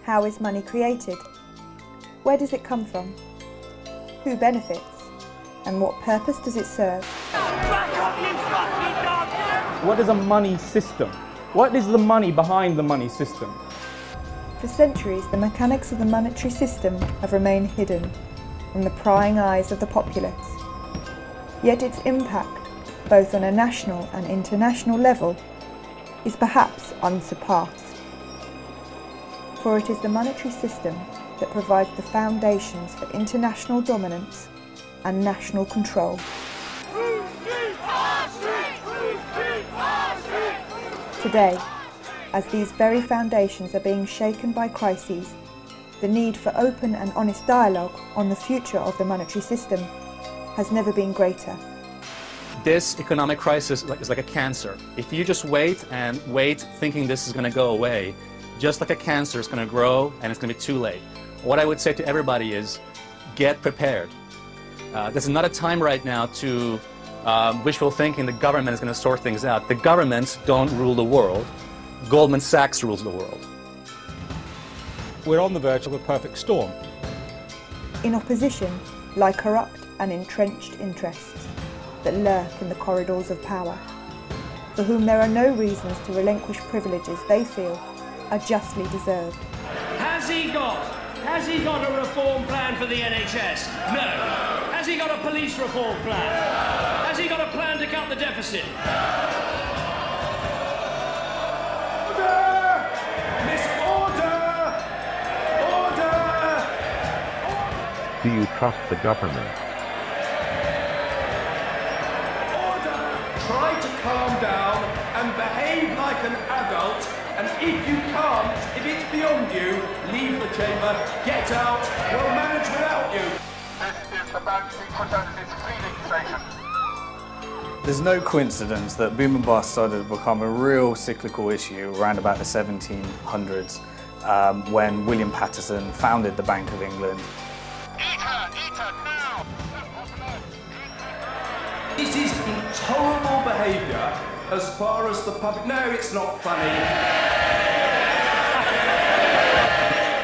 How is money created? Where does it come from? Who benefits? And what purpose does it serve? What is a money system? What is the money behind the money system? For centuries, the mechanics of the monetary system have remained hidden from the prying eyes of the populace. Yet its impact, both on a national and international level, is perhaps unsurpassed. For it is the monetary system that provides the foundations for international dominance and national control. Today, as these very foundations are being shaken by crises, the need for open and honest dialogue on the future of the monetary system has never been greater. This economic crisis is like a cancer. If you just wait and wait thinking this is going to go away, just like a cancer, it's going to grow and it's going to be too late. What I would say to everybody is get prepared. This is not a time right now to wishful thinking the government is going to sort things out. The governments don't rule the world. Goldman Sachs rules the world. We're on the verge of a perfect storm. In opposition lie corrupt and entrenched interests that lurk in the corridors of power, for whom there are no reasons to relinquish privileges they feel are justly deserved. Has he got a reform plan for the NHS? No. Has he got a police reform plan? Has he got a plan to cut the deficit? Order! Miss Order! Order! Do you trust the government? Try to calm down and behave like an adult, and if you can't, if it's beyond you, leave the chamber, get out, we'll manage without you. This is about to be put out of its feeding station. There's no coincidence that boom and bust started to become a real cyclical issue around about the 1700s when William Paterson founded the Bank of England. Eat her, now! This is intolerable behaviour as far as the public... No, it's not funny.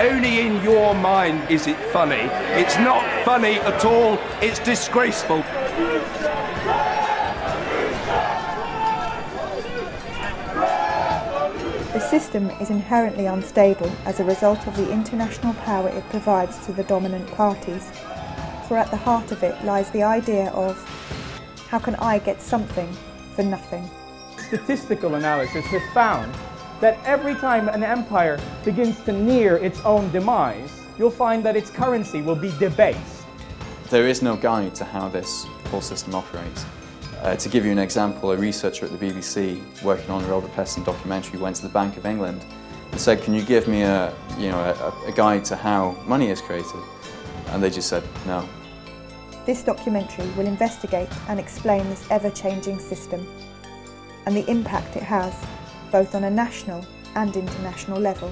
Only in your mind is it funny. It's not funny at all, it's disgraceful. The system is inherently unstable as a result of the international power it provides to the dominant parties. For at the heart of it lies the idea of, how can I get something for nothing? Statistical analysis has found that every time an empire begins to near its own demise, you'll find that its currency will be debased. There is no guide to how this whole system operates. To give you an example, a researcher at the BBC working on a Robert Peston documentary went to the Bank of England and said, can you give me a guide to how money is created? And they just said no. This documentary will investigate and explain this ever-changing system and the impact it has both on a national and international level.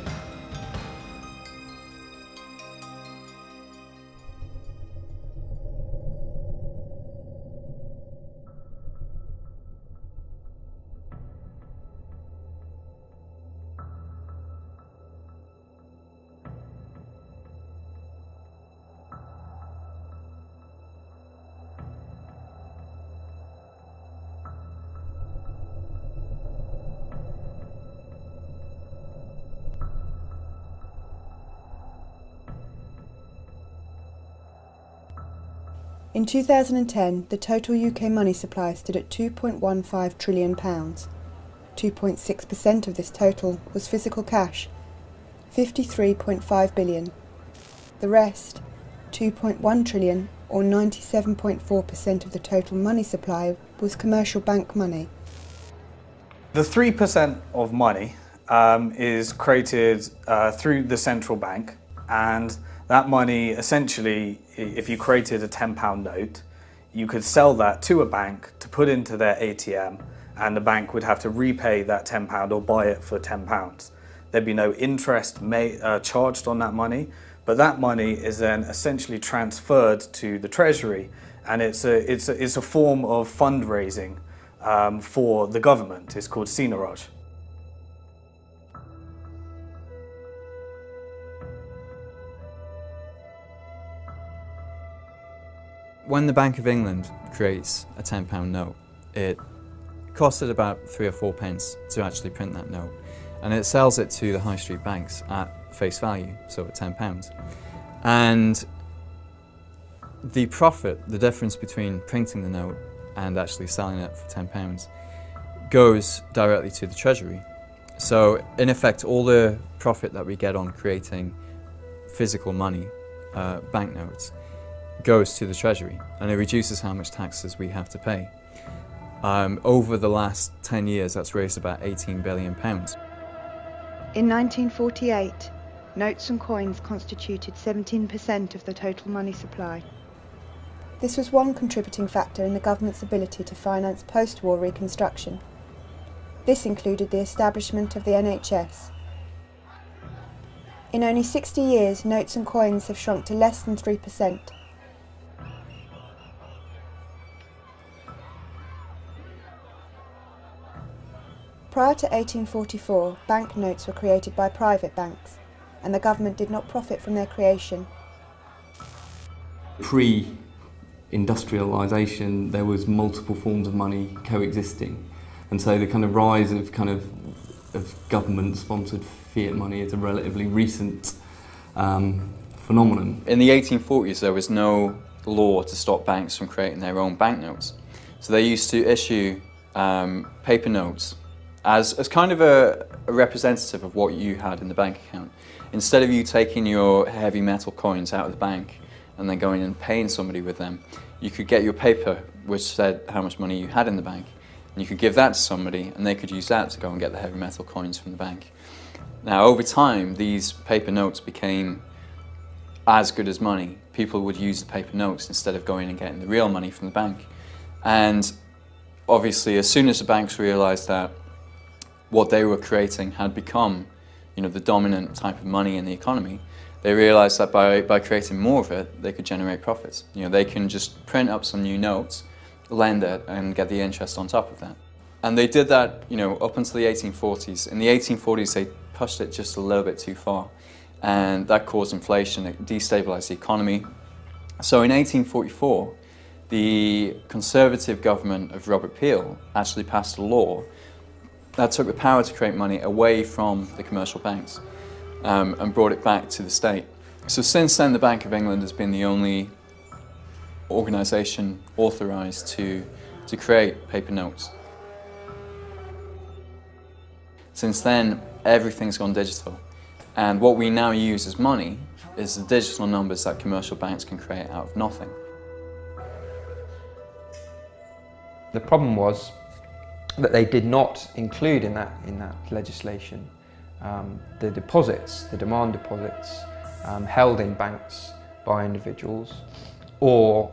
In 2010, the total UK money supply stood at £2.15 trillion. 2.6% of this total was physical cash, £53.5 billion. The rest, £2.1 trillion, or 97.4% of the total money supply, was commercial bank money. The 3% of money is created through the central bank, and that money, essentially, if you created a £10 note, you could sell that to a bank to put into their ATM, and the bank would have to repay that £10 or buy it for £10. There'd be no interest charged on that money, but that money is then essentially transferred to the Treasury, and it's a form of fundraising for the government. It's called seigniorage. When the Bank of England creates a £10 note, it costed about 3 or 4 pence to actually print that note, and it sells it to the high street banks at face value, so at £10. And the profit, the difference between printing the note and actually selling it for £10, goes directly to the Treasury. So in effect, all the profit that we get on creating physical money, banknotes, goes to the Treasury, and it reduces how much taxes we have to pay. Over the last 10 years, that's raised about £18 billion. In 1948, notes and coins constituted 17% of the total money supply. This was one contributing factor in the government's ability to finance post-war reconstruction. This included the establishment of the NHS. In only 60 years, notes and coins have shrunk to less than 3%. Prior to 1844, banknotes were created by private banks, and the government did not profit from their creation. Pre-industrialisation, there was multiple forms of money coexisting, and so the kind of rise of government-sponsored fiat money is a relatively recent phenomenon. In the 1840s, there was no law to stop banks from creating their own banknotes, so they used to issue paper notes as kind of a representative of what you had in the bank account. Instead of you taking your heavy metal coins out of the bank and then going and paying somebody with them, you could get your paper which said how much money you had in the bank, and you could give that to somebody and they could use that to go and get the heavy metal coins from the bank. Now over time, these paper notes became as good as money. People would use the paper notes instead of going and getting the real money from the bank. And obviously, as soon as the banks realised that what they were creating had become, the dominant type of money in the economy, they realised that by creating more of it, they could generate profits. They can just print up some new notes, lend it, and get the interest on top of that. And they did that, up until the 1840s. In the 1840s, they pushed it just a little bit too far, and that caused inflation. It destabilised the economy. So in 1844, the Conservative government of Robert Peel actually passed a law that took the power to create money away from the commercial banks and brought it back to the state. So since then, the Bank of England has been the only organisation authorised to create paper notes. Since then, everything's gone digital, and what we now use as money is the digital numbers that commercial banks can create out of nothing. The problem was that they did not include in that legislation the deposits, the demand deposits held in banks by individuals, or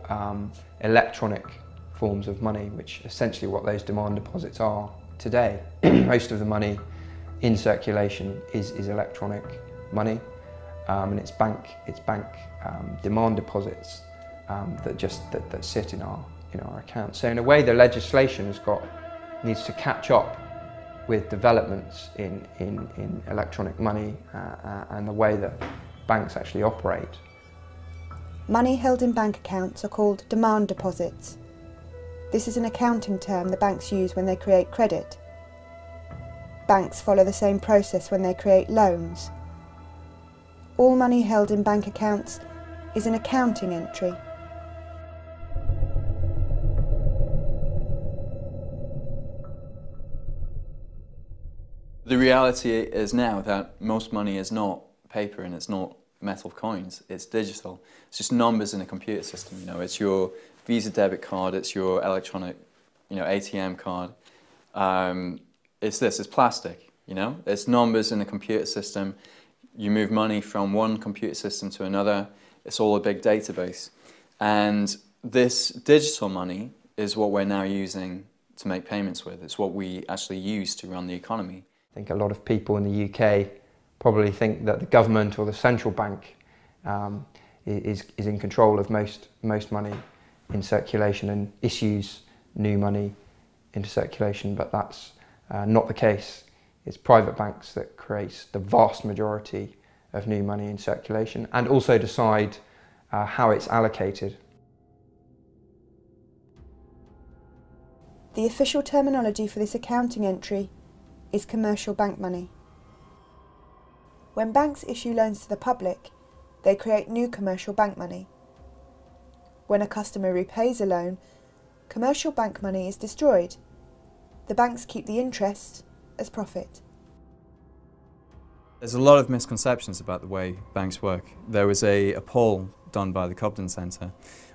electronic forms of money, which essentially what those demand deposits are today. Most of the money in circulation is electronic money, and it's bank demand deposits that sit in our account. So in a way, the legislation needs to catch up with developments in electronic money and the way that banks actually operate. Money held in bank accounts are called demand deposits. This is an accounting term the banks use when they create credit. Banks follow the same process when they create loans. All money held in bank accounts is an accounting entry. The reality is now that most money is not paper and it's not metal coins, it's digital. It's just numbers in a computer system, it's your Visa debit card, it's your electronic, ATM card. It's plastic, it's numbers in a computer system. You move money from one computer system to another, it's all a big database. And this digital money is what we're now using to make payments with. It's what we actually use to run the economy. I think a lot of people in the UK probably think that the government or the central bank is in control of most money in circulation and issues new money into circulation, but that's not the case. It's private banks that create the vast majority of new money in circulation and also decide how it's allocated. The official terminology for this accounting entry is commercial bank money. When banks issue loans to the public, they create new commercial bank money. When a customer repays a loan, commercial bank money is destroyed. The banks keep the interest as profit. There's a lot of misconceptions about the way banks work. There was a poll done by the Cobden Centre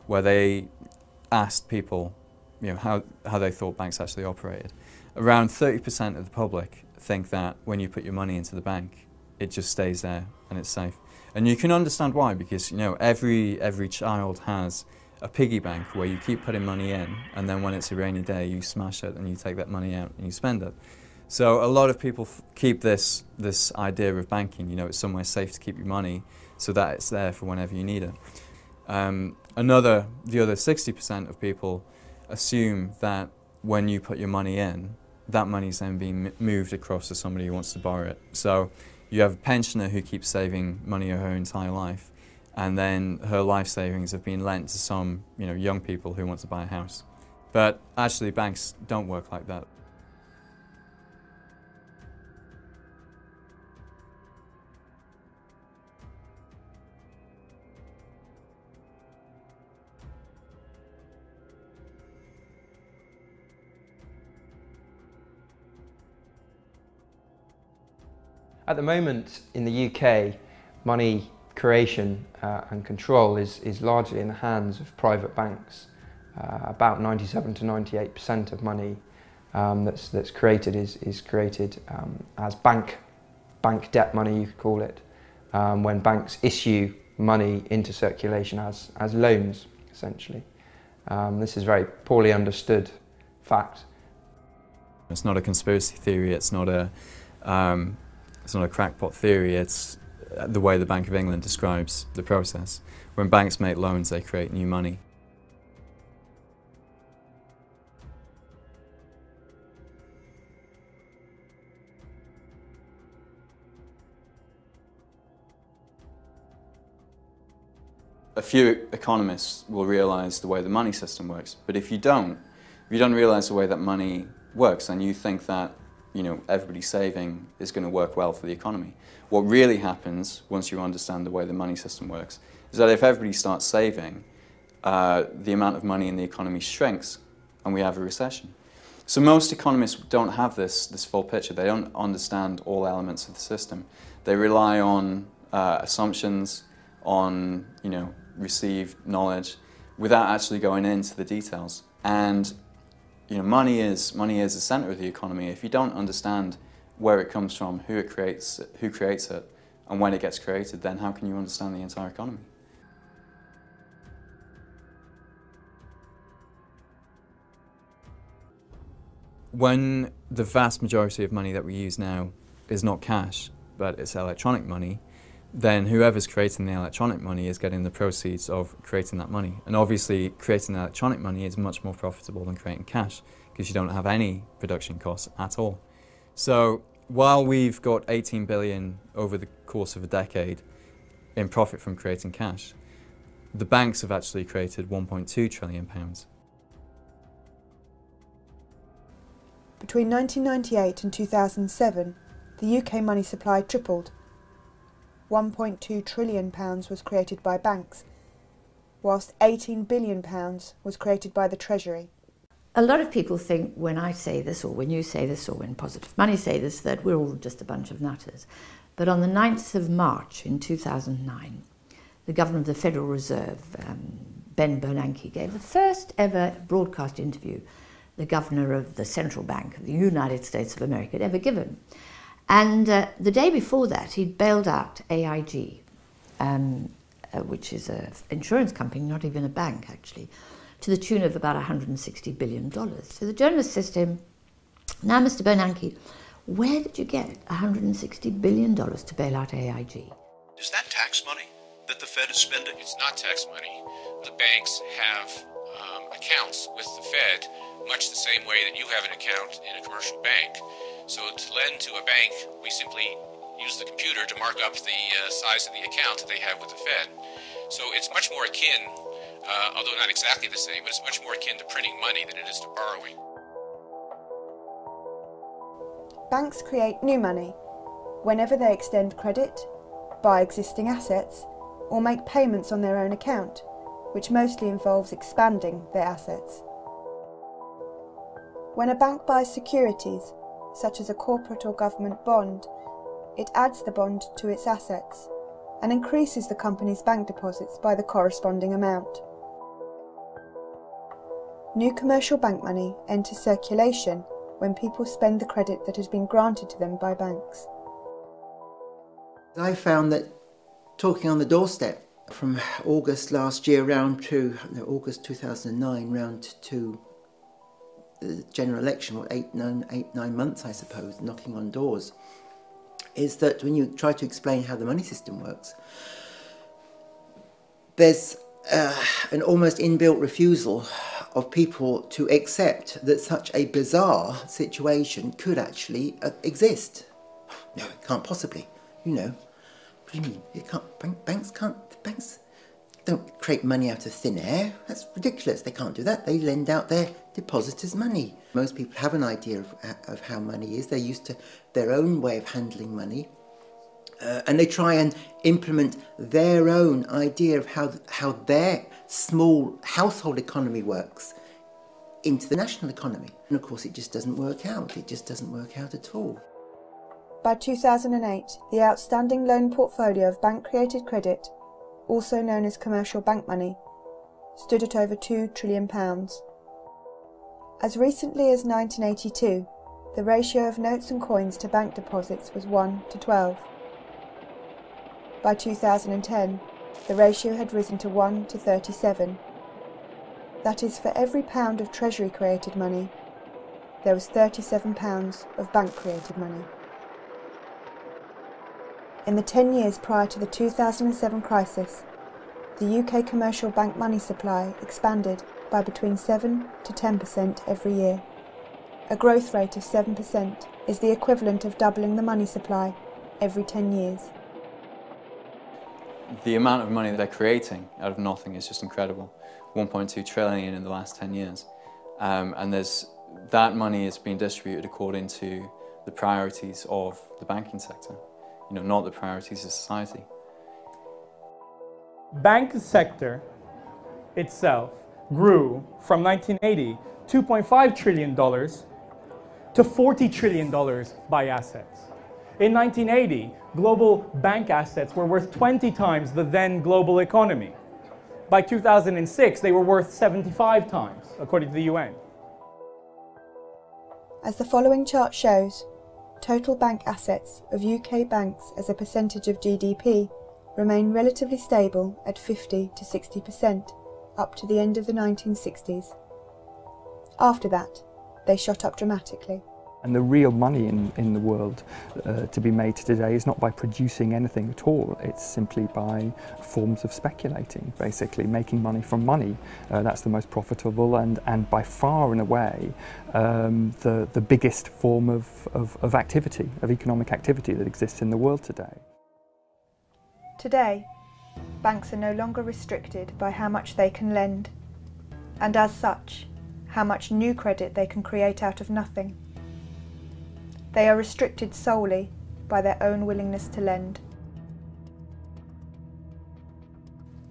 where they asked people how they thought banks actually operated. Around 30% of the public think that when you put your money into the bank, it just stays there and it's safe. And you can understand why, because every child has a piggy bank where you keep putting money in, and then when it's a rainy day you smash it and you take that money out and you spend it. So a lot of people keep this idea of banking, it's somewhere safe to keep your money so that it's there for whenever you need it. The other 60% of people assume that when you put your money in, that money's then being moved across to somebody who wants to borrow it. So you have a pensioner who keeps saving money her entire life, and then her life savings have been lent to some young people who want to buy a house. But actually banks don't work like that. At the moment in the UK, money creation and control is largely in the hands of private banks. About 97 to 98% of money that's created is created as bank debt money, you could call it, when banks issue money into circulation as loans, essentially. This is a very poorly understood fact. It's not a conspiracy theory, it's not a crackpot theory, it's the way the Bank of England describes the process. When banks make loans, they create new money. A few economists will realise the way the money system works, but if you don't realise the way that money works, then you think that everybody saving is going to work well for the economy. What really happens once you understand the way the money system works is that if everybody starts saving, the amount of money in the economy shrinks and we have a recession. So most economists don't have this full picture. They don't understand all elements of the system. They rely on assumptions, on received knowledge, without actually going into the details. And money is the center of the economy. If you don't understand where it comes from, who creates it, and when it gets created, then how can you understand the entire economy? When the vast majority of money that we use now is not cash, but it's electronic money, then whoever's creating the electronic money is getting the proceeds of creating that money. And obviously, creating electronic money is much more profitable than creating cash, because you don't have any production costs at all. So while we've got 18 billion over the course of a decade in profit from creating cash, the banks have actually created 1.2 trillion pounds. Between 1998 and 2007, the UK money supply tripled. £1.2 trillion was created by banks, whilst £18 billion was created by the Treasury. A lot of people think when I say this, or when you say this, or when Positive Money say this, that we're all just a bunch of nutters. But on the 9th of March in 2009, the Governor of the Federal Reserve, Ben Bernanke, gave the first ever broadcast interview the Governor of the Central Bank of the United States of America had ever given. And the day before that, he'd bailed out AIG, which is an insurance company, not even a bank actually, to the tune of about $160 billion. So the journalist says to him, "Now, Mr. Bernanke, where did you get $160 billion to bail out AIG?" Is that tax money that the Fed is spending? It's not tax money. The banks have accounts with the Fed, much the same way that you have an account in a commercial bank. So to lend to a bank, we simply use the computer to mark up the size of the account that they have with the Fed. So it's much more akin, although not exactly the same, but it's much more akin to printing money than it is to borrowing. Banks create new money whenever they extend credit, buy existing assets, or make payments on their own account, which mostly involves expanding their assets. When a bank buys securities, such as a corporate or government bond, it adds the bond to its assets and increases the company's bank deposits by the corresponding amount. New commercial bank money enters circulation when people spend the credit that has been granted to them by banks. I found that talking on the doorstep from August last year round to August 2009 round to the general election, what, 9 months I suppose, knocking on doors, is that when you try to explain how the money system works, there's an almost inbuilt refusal of people to accept that such a bizarre situation could actually exist. No, it can't possibly, you know. What do you mean? It can't, banks don't create money out of thin air. That's ridiculous. They can't do that. They lend out their depositors' money. Most people have an idea of how money is. They're used to their own way of handling money. And they try and implement their own idea of how their small household economy works into the national economy. And of course it just doesn't work out. It just doesn't work out at all. By 2008, the outstanding loan portfolio of bank-created credit, also known as commercial bank money, stood at over £2 trillion. As recently as 1982, the ratio of notes and coins to bank deposits was 1 to 12. By 2010, the ratio had risen to 1 to 37. That is, for every pound of Treasury-created money, there was £37 of bank-created money. In the 10 years prior to the 2007 crisis, the UK commercial bank money supply expanded by between 7 to 10% every year. A growth rate of 7% is the equivalent of doubling the money supply every 10 years. The amount of money that they're creating out of nothing is just incredible. 1.2 trillion in the last 10 years. And that money is being distributed according to the priorities of the banking sector, not the priorities of society. Bank sector itself grew from 1980, $2.5 trillion to $40 trillion by assets. In 1980, global bank assets were worth 20 times the then global economy. By 2006, they were worth 75 times, according to the UN. As the following chart shows, total bank assets of UK banks as a percentage of GDP remain relatively stable at 50 to 60% up to the end of the 1960s. After that, they shot up dramatically. And the real money in the world to be made today is not by producing anything at all, it's simply by forms of speculating, basically making money from money. That's the most profitable and by far and away the biggest form of activity, of economic activity that exists in the world today. Today, banks are no longer restricted by how much they can lend, and as such, how much new credit they can create out of nothing. They are restricted solely by their own willingness to lend.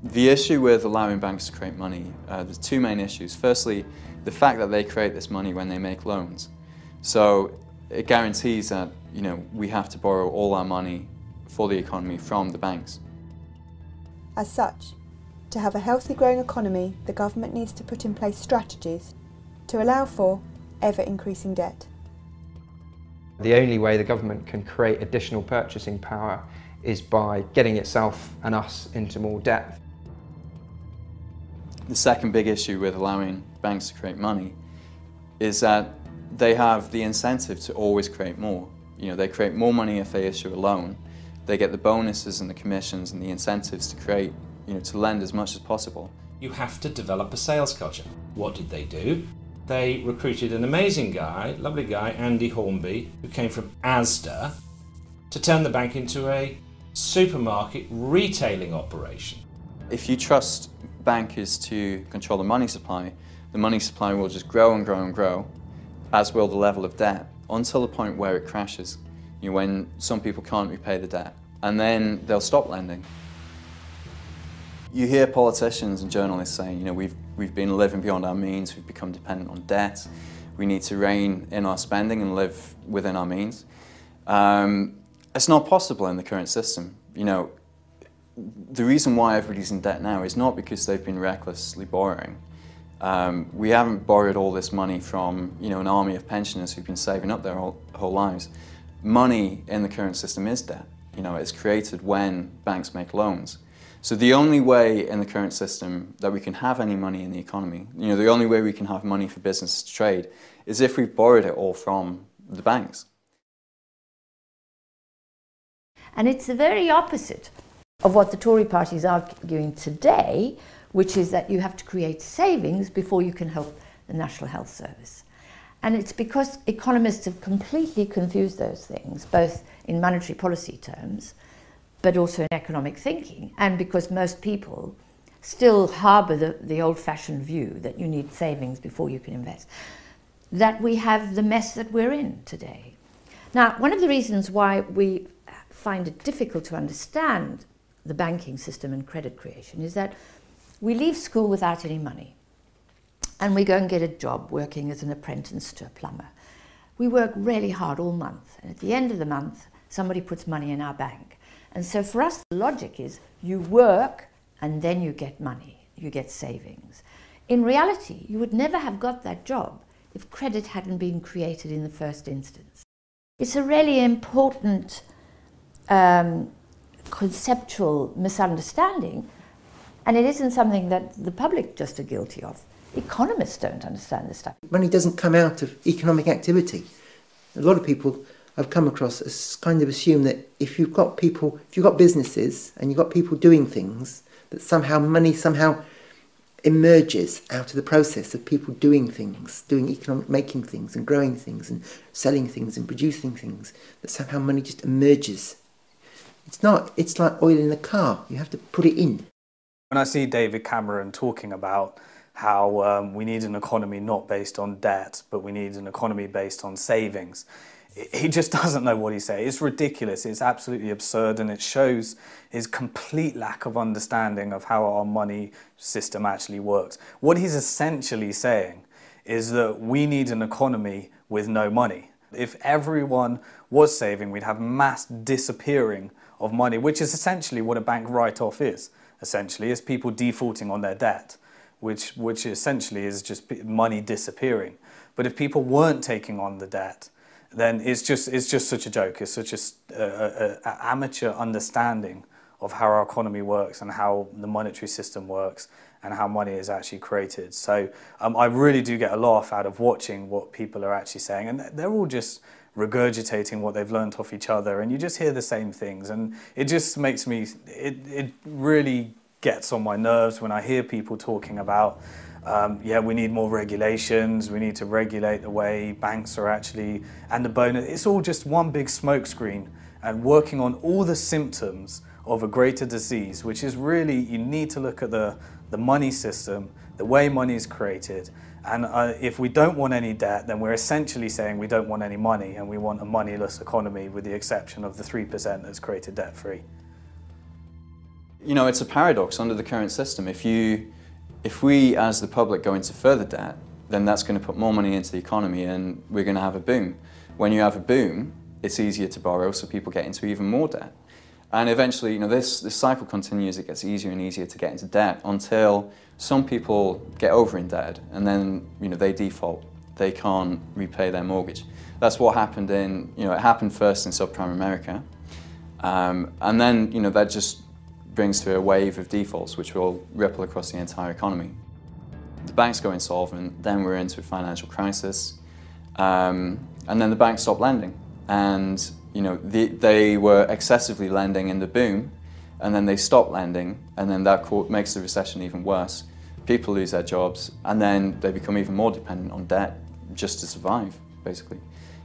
The issue with allowing banks to create money, there's two main issues. Firstly, the fact that they create this money when they make loans. So it guarantees that we have to borrow all our money for the economy from the banks. As such, to have a healthy growing economy, the government needs to put in place strategies to allow for ever-increasing debt. The only way the government can create additional purchasing power is by getting itself and us into more debt. The second big issue with allowing banks to create money is that they have the incentive to always create more. They create more money if they issue a loan. They get the bonuses and the commissions and the incentives to create, to lend as much as possible. You have to develop a sales culture. What did they do? They recruited an amazing guy, lovely guy, Andy Hornby, who came from Asda, to turn the bank into a supermarket retailing operation. If you trust bankers to control the money supply will just grow and grow and grow, as will the level of debt. until the point where it crashes, you know, when some people can't repay the debt, and then they'll stop lending. You hear politicians and journalists saying, you know, we've been living beyond our means, we've become dependent on debt, we need to rein in our spending and live within our means. It's not possible in the current system. You know, the reason why everybody's in debt now is not because they've been recklessly borrowing. We haven't borrowed all this money from, you know, an army of pensioners who've been saving up their whole lives. Money in the current system is debt. You know, it's created when banks make loans. So the only way in the current system that we can have any money in the economy, you know, the only way we can have money for business to trade is if we've borrowed it all from the banks. And it's the very opposite of what the Tory party is arguing today, which is that you have to create savings before you can help the National Health Service. And it's because economists have completely confused those things, both in monetary policy terms, but also in economic thinking, and because most people still harbour the old-fashioned view that you need savings before you can invest, that we have the mess that we're in today. Now, one of the reasons why we find it difficult to understand the banking system and credit creation is that we leave school without any money, and we go and get a job working as an apprentice to a plumber. We work really hard all month, and at the end of the month, somebody puts money in our bank. And so for us, the logic is you work and then you get money, you get savings. In reality, you would never have got that job if credit hadn't been created in the first instance. It's a really important conceptual misunderstanding, and it isn't something that the public just are guilty of. Economists don't understand this stuff. Money doesn't come out of economic activity. A lot of people I've come across as kind of assume that if you've got people, if you've got businesses and you've got people doing things, that somehow money somehow emerges out of the process of people doing things, making things and growing things and selling things and producing things, that somehow money just emerges. It's not, it's like oil in a car, you have to put it in. When I see David Cameron talking about how we need an economy not based on debt, but we need an economy based on savings, he just doesn't know what he's saying. It's ridiculous, it's absolutely absurd, and it shows his complete lack of understanding of how our money system actually works. What he's essentially saying is that we need an economy with no money. If everyone was saving, we'd have mass disappearing of money, which is essentially what a bank write-off is, essentially, is people defaulting on their debt, which essentially is just money disappearing. But if people weren't taking on the debt, then it's just such a joke. It's such an amateur understanding of how our economy works and how the monetary system works and how money is actually created. So I really do get a laugh out of watching what people are actually saying, and they're all just regurgitating what they've learnt off each other, and you just hear the same things, and it just makes me, it really gets on my nerves when I hear people talking about yeah, we need more regulations, we need to regulate the way banks are actually, and the bonus. It's all just one big smokescreen and working on all the symptoms of a greater disease, which is really, you need to look at the money system, the way money is created, and if we don't want any debt, then we're essentially saying we don't want any money and we want a moneyless economy with the exception of the 3% that's created debt-free. You know, it's a paradox under the current system. If we, as the public, go into further debt, then that's going to put more money into the economy and we're going to have a boom. When you have a boom, it's easier to borrow, so people get into even more debt. And eventually, you know, this cycle continues. It gets easier and easier to get into debt until some people get over-indebted and then, you know, they default. They can't repay their mortgage. That's what happened in, you know, it happened first in subprime America. And then, you know, that just brings to a wave of defaults which will ripple across the entire economy. The banks go insolvent, then we're into a financial crisis, and then the banks stop lending. And you know, they were excessively lending in the boom, and then they stop lending, and then that makes the recession even worse. People lose their jobs, and then they become even more dependent on debt just to survive, basically.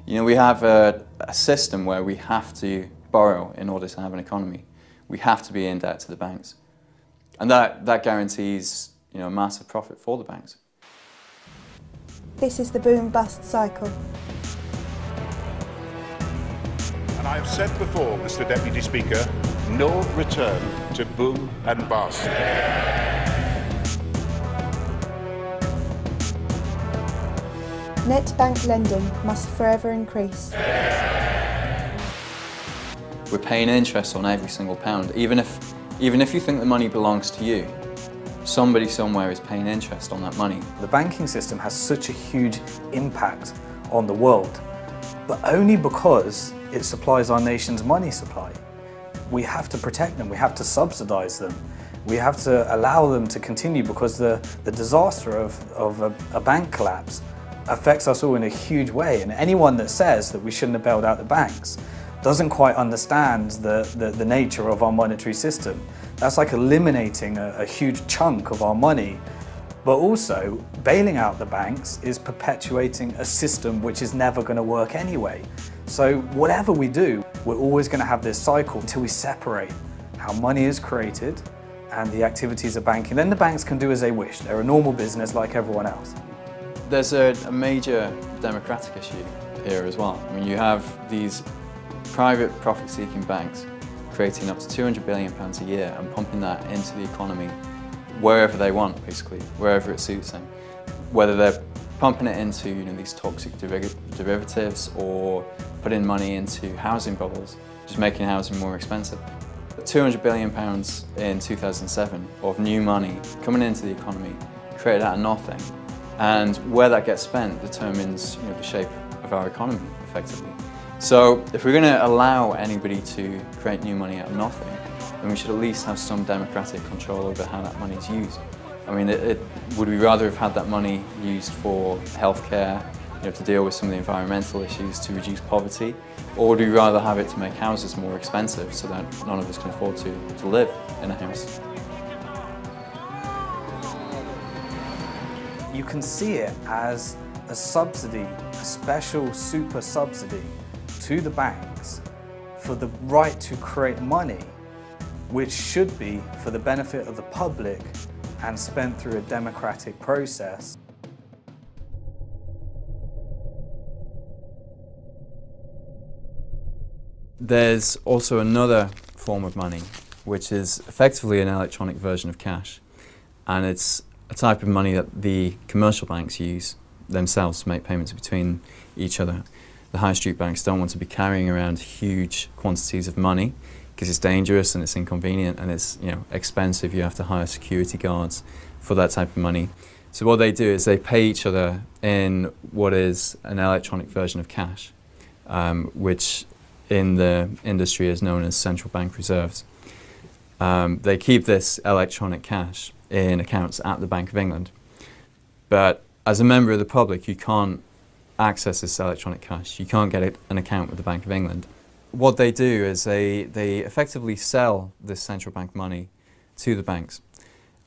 You know, we have a system where we have to borrow in order to have an economy. We have to be in debt to the banks. And that guarantees, you know, a massive profit for the banks. This is the boom-bust cycle. And I have said before, Mr. Deputy Speaker, no return to boom and bust. Net bank lending must forever increase. We're paying interest on every single pound. Even if you think the money belongs to you, somebody somewhere is paying interest on that money. The banking system has such a huge impact on the world, but only because it supplies our nation's money supply. We have to protect them, we have to subsidize them, we have to allow them to continue, because the disaster of a bank collapse affects us all in a huge way, and anyone that says that we shouldn't have bailed out the banks doesn't quite understand the nature of our monetary system. That's like eliminating a huge chunk of our money, but also bailing out the banks is perpetuating a system which is never going to work anyway. So whatever we do, we're always going to have this cycle until we separate how money is created and the activities of banking. Then the banks can do as they wish. They're a normal business like everyone else. There's a major democratic issue here as well. I mean, you have these private profit-seeking banks creating up to £200 billion a year and pumping that into the economy wherever they want, basically, wherever it suits them. Whether they're pumping it into these toxic derivatives or putting money into housing bubbles, just making housing more expensive. £200 billion in 2007 of new money coming into the economy, created out of nothing. And where that gets spent determines the shape of our economy, effectively. So if we're going to allow anybody to create new money out of nothing, then we should at least have some democratic control over how that money is used. I mean, would we rather have had that money used for healthcare, to deal with some of the environmental issues, to reduce poverty, or would we rather have it to make houses more expensive so that none of us can afford to live in a house? You can see it as a subsidy, a special super subsidy to the banks for the right to create money, which should be for the benefit of the public and spent through a democratic process. There's also another form of money, which is effectively an electronic version of cash, and it's a type of money that the commercial banks use themselves to make payments between each other. The high street banks don't want to be carrying around huge quantities of money because it's dangerous and it's inconvenient and it's expensive. You have to hire security guards for that type of money. So what they do is they pay each other in what is an electronic version of cash, which in the industry is known as central bank reserves. They keep this electronic cash in accounts at the Bank of England. But as a member of the public, you can't access this electronic cash. You can't get an account with the Bank of England. What they do is they effectively sell this central bank money to the banks.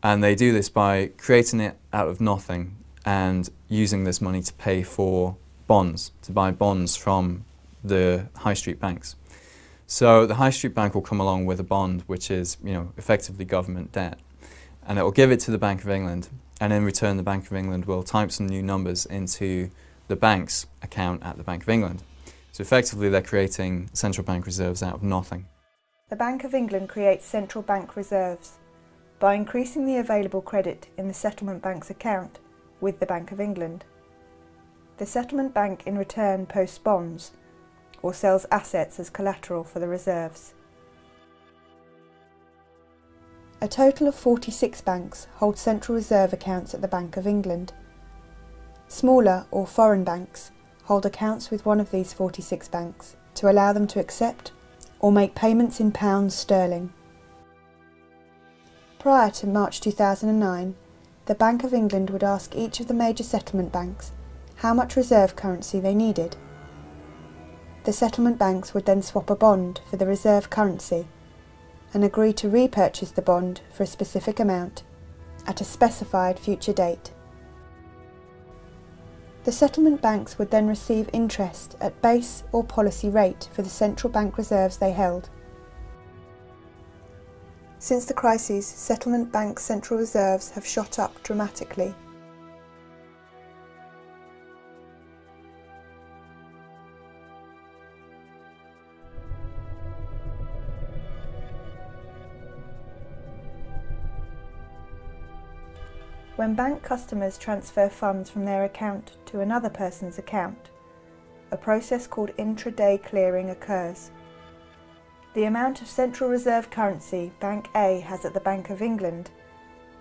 And they do this by creating it out of nothing and using this money to pay for bonds, to buy bonds from the high street banks. So the high street bank will come along with a bond which is effectively government debt, and it will give it to the Bank of England, and in return the Bank of England will type some new numbers into the bank's account at the Bank of England. So effectively they're creating central bank reserves out of nothing. The Bank of England creates central bank reserves by increasing the available credit in the settlement bank's account with the Bank of England. The settlement bank in return posts bonds or sells assets as collateral for the reserves. A total of 46 banks hold central reserve accounts at the Bank of England. Smaller or foreign banks hold accounts with one of these 46 banks to allow them to accept or make payments in pounds sterling. Prior to March 2009, the Bank of England would ask each of the major settlement banks how much reserve currency they needed. The settlement banks would then swap a bond for the reserve currency and agree to repurchase the bond for a specific amount at a specified future date. The settlement banks would then receive interest at base or policy rate for the central bank reserves they held. Since the crisis, settlement bank central reserves have shot up dramatically. When bank customers transfer funds from their account to another person's account, a process called intraday clearing occurs. The amount of central reserve currency Bank A has at the Bank of England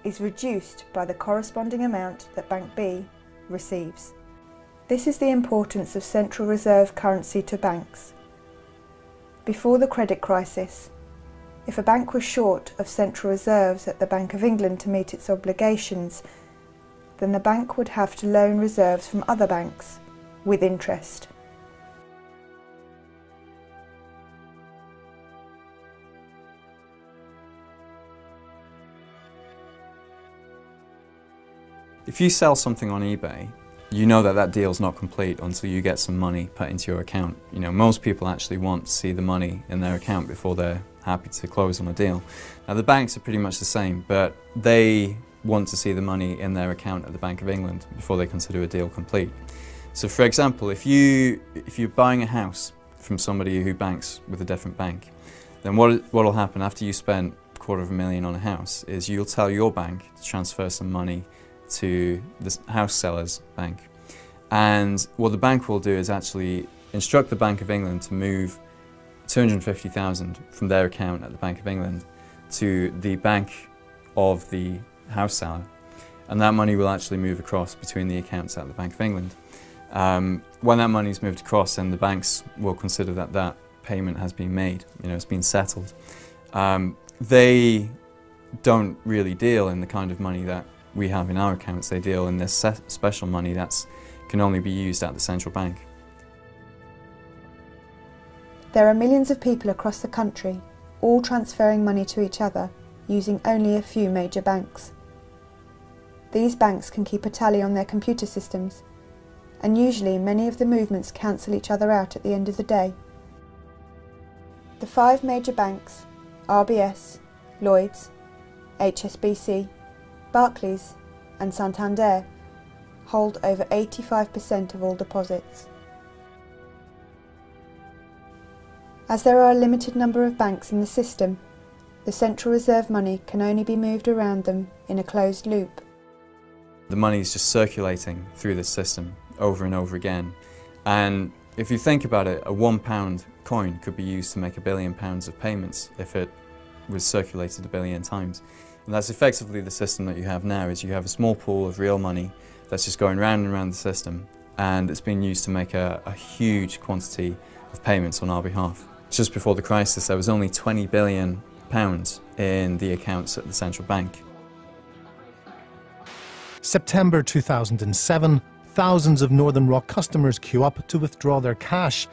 is reduced by the corresponding amount that Bank B receives. This is the importance of central reserve currency to banks. Before the credit crisis, if a bank was short of central reserves at the Bank of England to meet its obligations, then the bank would have to loan reserves from other banks with interest. If you sell something on eBay, you know that that deal's not complete until you get some money put into your account. You know, most people actually want to see the money in their account before they're happy to close on a deal. Now the banks are pretty much the same, but they want to see the money in their account at the Bank of England before they consider a deal complete. So for example, if you're buying a house from somebody who banks with a different bank, then what'll happen after you spend $250,000 on a house is you'll tell your bank to transfer some money to the house seller's bank. And what the bank will do is actually instruct the Bank of England to move $250,000 from their account at the Bank of England to the bank of the house seller. And that money will actually move across between the accounts at the Bank of England. When that money is moved across, then the banks will consider that that payment has been made, you know, it's been settled. They don't really deal in the kind of money that we have in our accounts. They deal in this special money that can only be used at the central bank. There are millions of people across the country, all transferring money to each other using only a few major banks. These banks can keep a tally on their computer systems, and usually many of the movements cancel each other out at the end of the day. The 5 major banks, RBS, Lloyds, HSBC, Barclays and Santander, hold over 85% of all deposits. As there are a limited number of banks in the system, the central reserve money can only be moved around them in a closed loop. The money is just circulating through this system over and over again. And if you think about it, a £1 coin could be used to make £1 billion of payments if it was circulated 1 billion times. And that's effectively the system that you have now, is you have a small pool of real money that's just going round and round the system, and it's being used to make a huge quantity of payments on our behalf. Just before the crisis, there was only £20 billion in the accounts at the central bank. September 2007, thousands of Northern Rock customers queue up to withdraw their cash.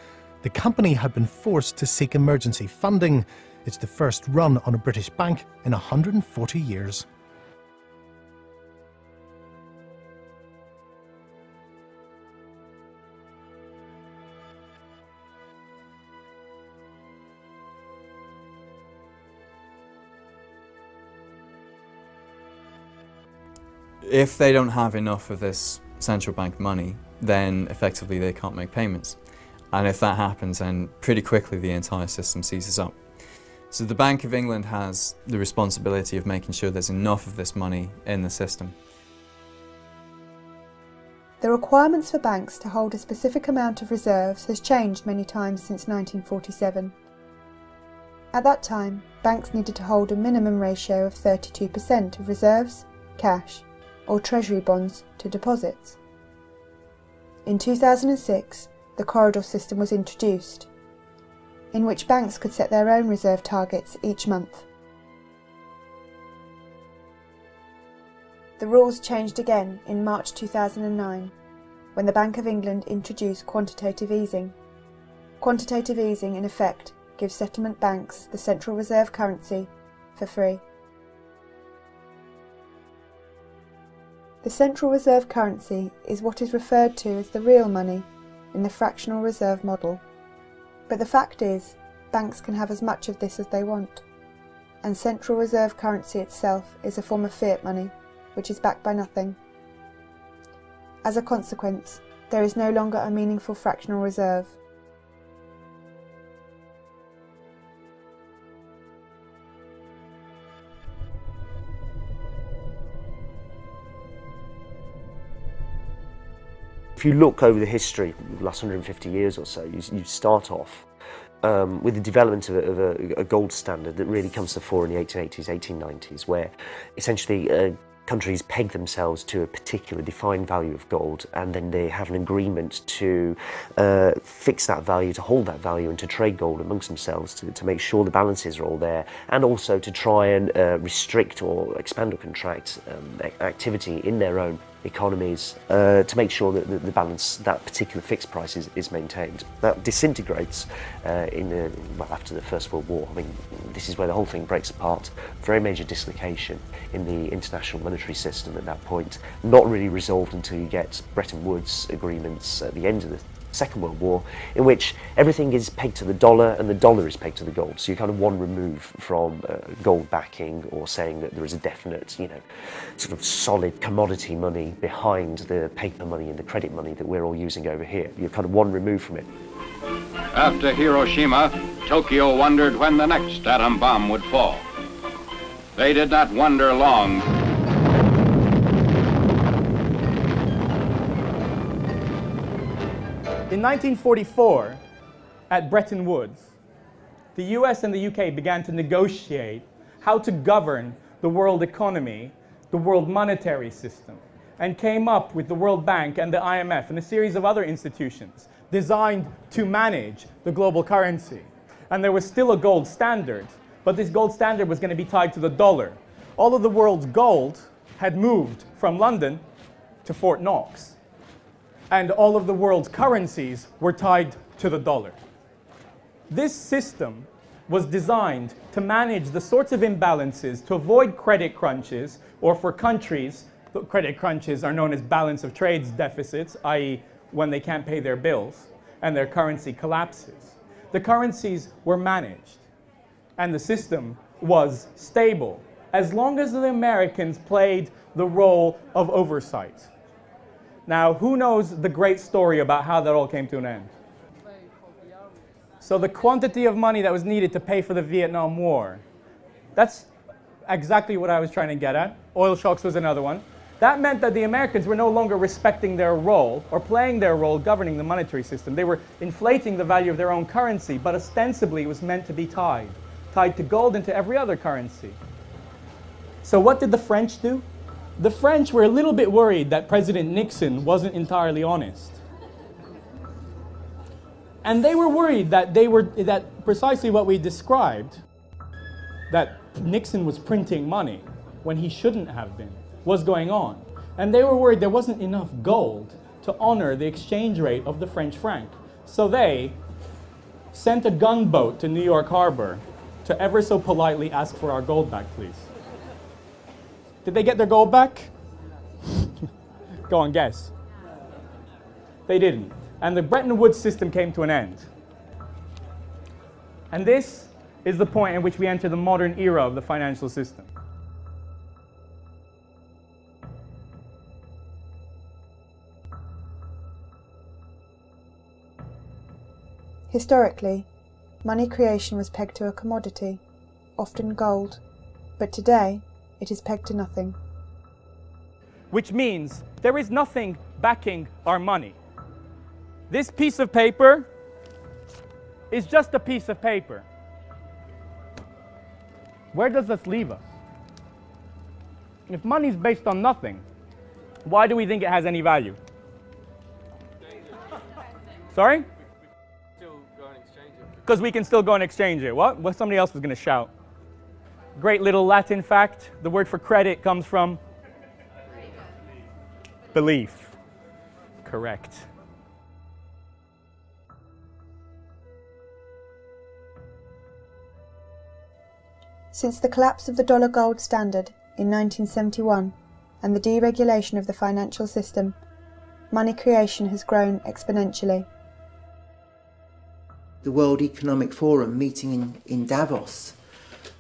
The company had been forced to seek emergency funding. It's the first run on a British bank in 140 years. If they don't have enough of this central bank money, then effectively they can't make payments. And if that happens, then pretty quickly the entire system seizes up. So the Bank of England has the responsibility of making sure there's enough of this money in the system. The requirements for banks to hold a specific amount of reserves has changed many times since 1947. At that time, banks needed to hold a minimum ratio of 32% of reserves, cash, or treasury bonds to deposits. In 2006, the corridor system was introduced, in which banks could set their own reserve targets each month. The rules changed again in March 2009, when the Bank of England introduced quantitative easing. Quantitative easing, in effect, gives settlement banks the central reserve currency for free. The central reserve currency is what is referred to as the real money in the fractional reserve model. But the fact is, banks can have as much of this as they want, and central reserve currency itself is a form of fiat money, which is backed by nothing. As a consequence, there is no longer a meaningful fractional reserve. if you look over the history, the last 150 years or so, you start off with the development of a gold standard that really comes to the fore in the 1880s, 1890s, where essentially countries peg themselves to a particular defined value of gold, and then they have an agreement to fix that value, to hold that value, and to trade gold amongst themselves to make sure the balances are all there, and also to try and restrict or expand or contract activity in their own economies to make sure that the balance, that particular fixed price is maintained. That disintegrates after the First World War. I mean, this is where the whole thing breaks apart. Very major dislocation in the international monetary system at that point. Not really resolved until you get Bretton Woods agreements at the end of the Second World War, in which everything is pegged to the dollar and the dollar is pegged to the gold. So you're kind of one remove from gold backing, or saying that there is a definite, sort of solid commodity money behind the paper money and the credit money that we're all using over here. You're kind of one remove from it. After Hiroshima, Tokyo wondered when the next atom bomb would fall. They did not wonder long. In 1944, at Bretton Woods, the US and the UK began to negotiate how to govern the world economy, the world monetary system, and came up with the World Bank and the IMF and a series of other institutions designed to manage the global currency. And there was still a gold standard, but this gold standard was going to be tied to the dollar. All of the world's gold had moved from London to Fort Knox, and all of the world's currencies were tied to the dollar. This system was designed to manage the sorts of imbalances, to avoid credit crunches, or for countries, the credit crunches are known as balance of trades deficits, i.e. when they can't pay their bills and their currency collapses. The currencies were managed, and the system was stable, as long as the Americans played the role of oversight. Now, who knows the great story about how that all came to an end? So the quantity of money that was needed to pay for the Vietnam War, that's exactly what I was trying to get at. Oil shocks was another one. That meant that the Americans were no longer respecting their role or playing their role governing the monetary system. They were inflating the value of their own currency, but ostensibly it was meant to be tied to gold and to every other currency. So what did the French do? The French were a little bit worried that President Nixon wasn't entirely honest. And they were worried that that precisely what we described, that Nixon was printing money when he shouldn't have been, was going on. And they were worried there wasn't enough gold to honor the exchange rate of the French franc. So they sent a gunboat to New York Harbor to ever so politely ask for our gold back, please. Did they get their gold back? Go on, guess. They didn't. And the Bretton Woods system came to an end. And this is the point at which we enter the modern era of the financial system. Historically, money creation was pegged to a commodity, often gold, but today it is pegged to nothing. Which means there is nothing backing our money. This piece of paper is just a piece of paper. Where does this leave us? If money is based on nothing, why do we think it has any value? Sorry? Because we can still go and exchange it. What? Well, somebody else was going to shout. Great little Latin fact. The word for credit comes from belief. Correct. Since the collapse of the dollar gold standard in 1971 and the deregulation of the financial system, money creation has grown exponentially. The World Economic Forum meeting in Davos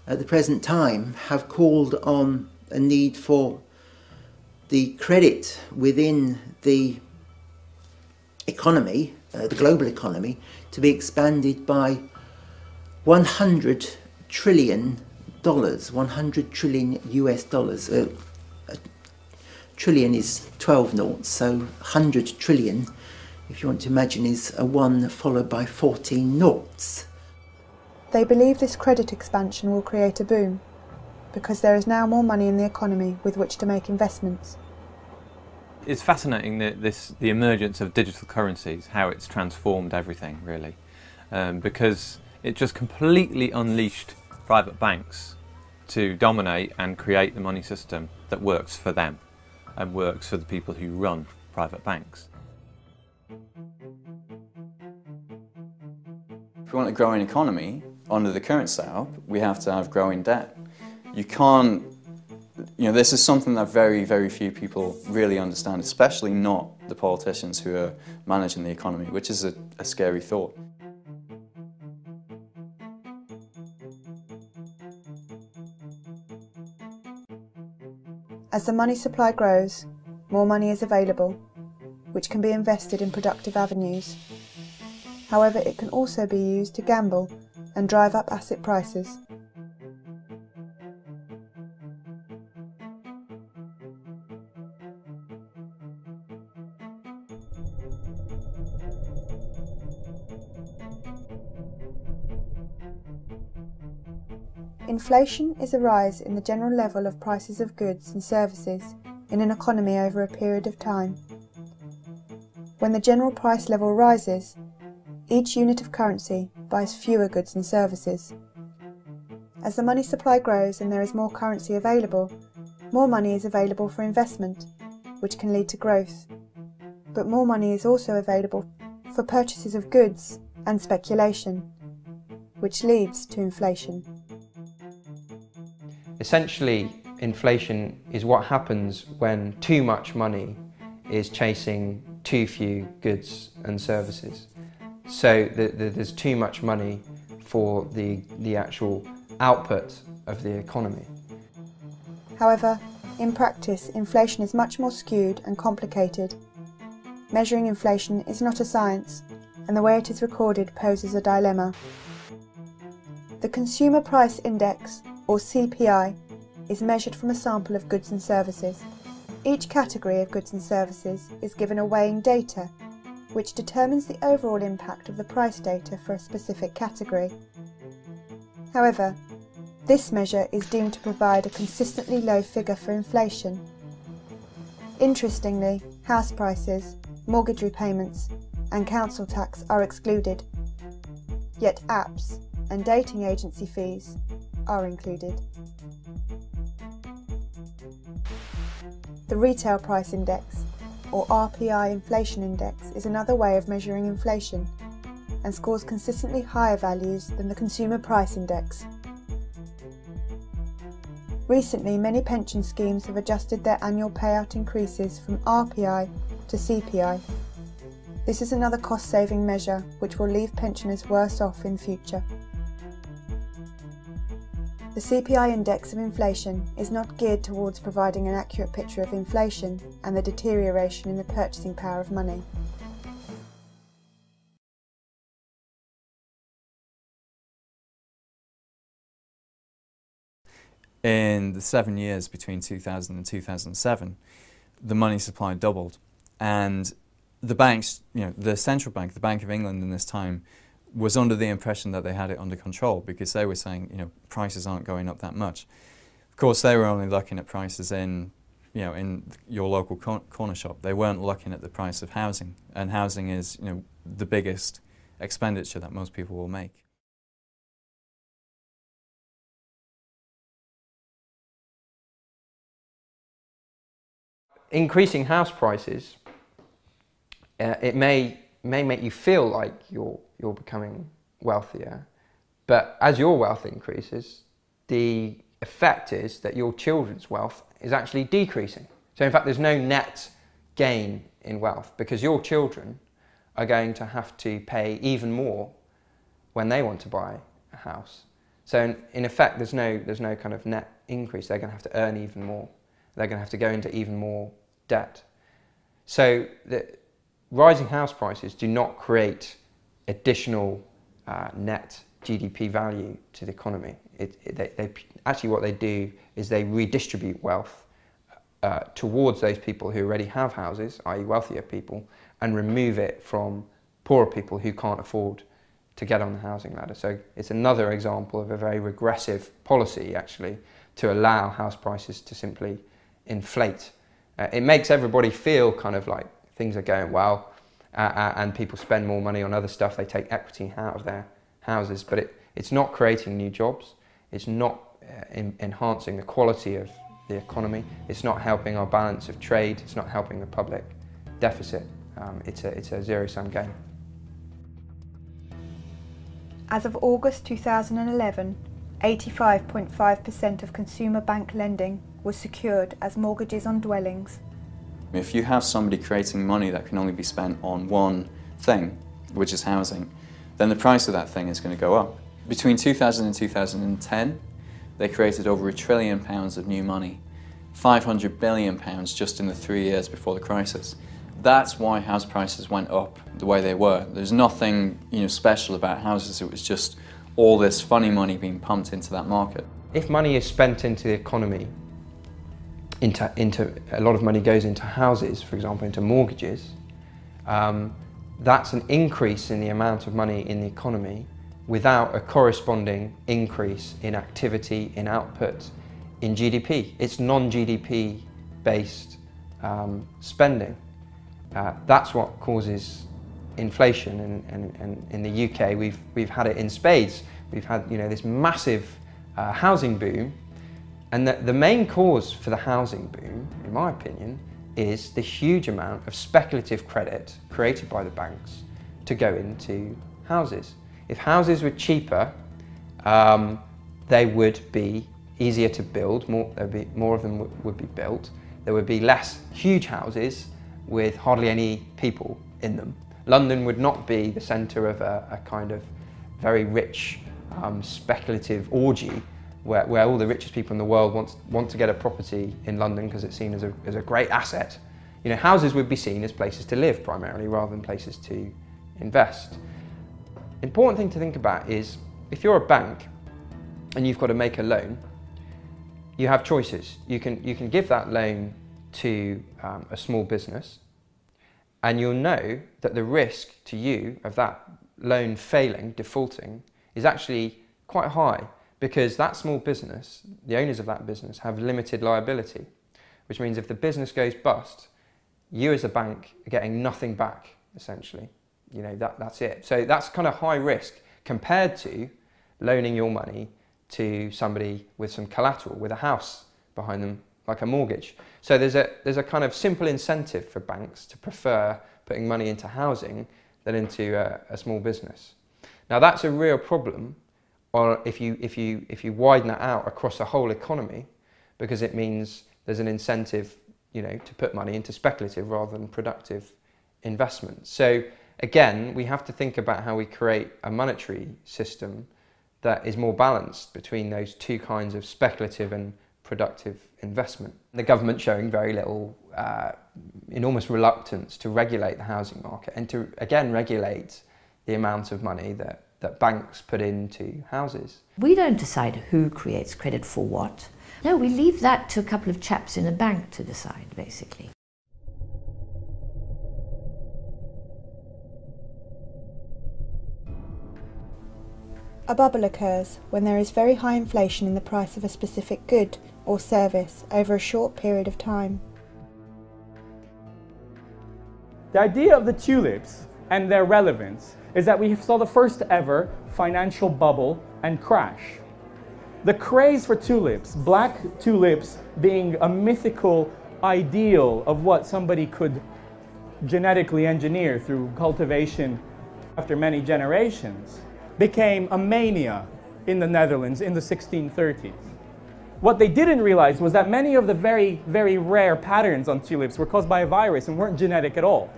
at the present time have called on a need for the credit within the economy, the global economy, to be expanded by $100 trillion, 100 trillion US dollars. trillion is 12 noughts, so 100 trillion, if you want to imagine, is a 1 followed by 14 noughts. They believe this credit expansion will create a boom, because there is now more money in the economy with which to make investments. It's fascinating the emergence of digital currencies, how it's transformed everything really, because it just completely unleashed private banks to dominate and create the money system that works for them and works for the people who run private banks. If we want a growing economy, under the current setup, we have to have growing debt. You can't, this is something that very, very few people really understand, especially not the politicians who are managing the economy, which is a scary thought. As the money supply grows, more money is available, which can be invested in productive avenues. However, it can also be used to gamble and drive up asset prices. Inflation is a rise in the general level of prices of goods and services in an economy over a period of time. When the general price level rises, each unit of currency buys fewer goods and services. As the money supply grows and there is more currency available, more money is available for investment, which can lead to growth. But more money is also available for purchases of goods and speculation, which leads to inflation. Essentially, inflation is what happens when too much money is chasing too few goods and services. So there's too much money for the actual output of the economy. However, in practice, inflation is much more skewed and complicated. Measuring inflation is not a science, and the way it is recorded poses a dilemma. The Consumer Price Index, or CPI, is measured from a sample of goods and services. Each category of goods and services is given a weighing data, which determines the overall impact of the price data for a specific category. However, this measure is deemed to provide a consistently low figure for inflation. Interestingly, house prices, mortgage repayments, and council tax are excluded, yet apps and dating agency fees are included. The Retail Price Index, or RPI Inflation Index, is another way of measuring inflation and scores consistently higher values than the Consumer Price Index. Recently, many pension schemes have adjusted their annual payout increases from RPI to CPI. This is another cost-saving measure which will leave pensioners worse off in future. The CPI index of inflation is not geared towards providing an accurate picture of inflation and the deterioration in the purchasing power of money. In the 7 years between 2000 and 2007, the money supply doubled, and the banks, the central bank, the Bank of England in this time, was under the impression that they had it under control because they were saying, prices aren't going up that much. Of course, they were only looking at prices in your local corner shop. They weren't looking at the price of housing, and housing is, the biggest expenditure that most people will make. Increasing house prices, it may make you feel like you're becoming wealthier, but as your wealth increases, the effect is that your children's wealth is actually decreasing. So in fact, there's no net gain in wealth because your children are going to have to pay even more when they want to buy a house. So in effect, there's no kind of net increase. They're going to have to earn even more. They're going to have to go into even more debt. So the rising house prices do not create additional net GDP value to the economy. Actually what they do is they redistribute wealth towards those people who already have houses, i.e. wealthier people, and remove it from poorer people who can't afford to get on the housing ladder. So it's another example of a very regressive policy, actually, to allow house prices to simply inflate. It makes everybody feel kind of like things are going well, and people spend more money on other stuff, they take equity out of their houses, but it's not creating new jobs, it's not enhancing the quality of the economy, it's not helping our balance of trade, it's not helping the public deficit. It's a zero-sum game. As of August 2011, 85.5% of consumer bank lending was secured as mortgages on dwellings. If you have somebody creating money that can only be spent on one thing, which is housing, then the price of that thing is going to go up. Between 2000 and 2010, they created over £1 trillion of new money, £500 billion just in the 3 years before the crisis. That's why house prices went up the way they were. There's nothing, special about houses. It was just all this funny money being pumped into that market. If money is spent into the economy, into a lot of money goes into houses, for example, into mortgages, that's an increase in the amount of money in the economy without a corresponding increase in activity, in output, in GDP. It's non-GDP based spending. That's what causes inflation, and in the UK we've had it in spades. We've had this massive housing boom, and the main cause for the housing boom, in my opinion, is the huge amount of speculative credit created by the banks to go into houses. If houses were cheaper, they would be easier to build, more of them would be built. There would be less huge houses with hardly any people in them. London would not be the centre of a kind of very rich speculative orgy where all the richest people in the world want to get a property in London because it's seen as a great asset. Houses would be seen as places to live primarily rather than places to invest. Important thing to think about is if you're a bank and you've got to make a loan, you have choices. You can give that loan to a small business, and you'll know that the risk to you of that loan failing, defaulting, is actually quite high, because that small business, the owners of that business, have limited liability, which means if the business goes bust, you as a bank are getting nothing back, essentially. That's it. So that's kind of high risk compared to loaning your money to somebody with some collateral, with a house behind them, like a mortgage. So there's a kind of simple incentive for banks to prefer putting money into housing than into a small business. Now that's a real problem, or if you widen that out across the whole economy, because it means there's an incentive, to put money into speculative rather than productive investment. So again, we have to think about how we create a monetary system that is more balanced between those two kinds of speculative and productive investment. The government showing very little, enormous reluctance to regulate the housing market and to, again, regulate the amount of money that banks put into houses. We don't decide who creates credit for what. No, we leave that to a couple of chaps in a bank to decide, basically. A bubble occurs when there is very high inflation in the price of a specific good or service over a short period of time. The idea of the tulips and their relevance is that we saw the first ever financial bubble and crash. The craze for tulips, black tulips being a mythical ideal of what somebody could genetically engineer through cultivation after many generations, became a mania in the Netherlands in the 1630s. What they didn't realize was that many of the very, very rare patterns on tulips were caused by a virus and weren't genetic at all.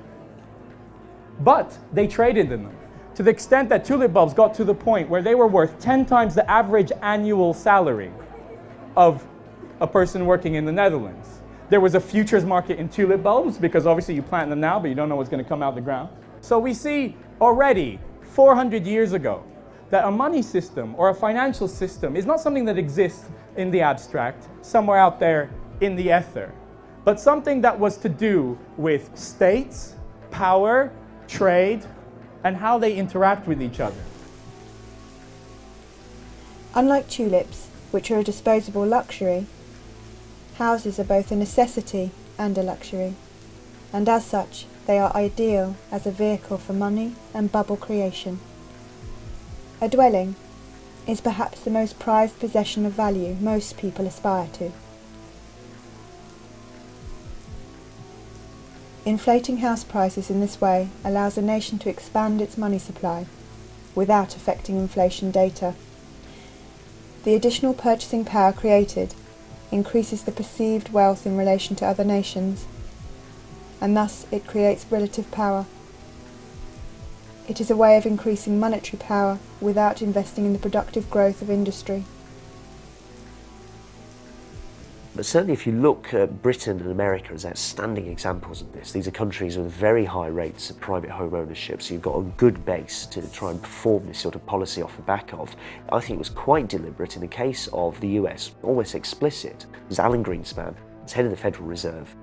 But they traded in them, to the extent that tulip bulbs got to the point where they were worth 10 times the average annual salary of a person working in the Netherlands. There was a futures market in tulip bulbs, because obviously you plant them now, but you don't know what's going to come out of the ground. So we see already, 400 years ago, that a money system or a financial system is not something that exists in the abstract, somewhere out there in the ether, but something that was to do with states, power, trade, and how they interact with each other. Unlike tulips, which are a disposable luxury, houses are both a necessity and a luxury, and as such they are ideal as a vehicle for money and bubble creation. A dwelling is perhaps the most prized possession of value most people aspire to. Inflating house prices in this way allows a nation to expand its money supply without affecting inflation data. The additional purchasing power created increases the perceived wealth in relation to other nations, and thus it creates relative power. It is a way of increasing monetary power without investing in the productive growth of industry. But certainly if you look at Britain and America as outstanding examples of this, these are countries with very high rates of private home ownership, so you've got a good base to try and perform this sort of policy off the back of. I think it was quite deliberate in the case of the US, almost explicit. It was Alan Greenspan, as head of the Federal Reserve,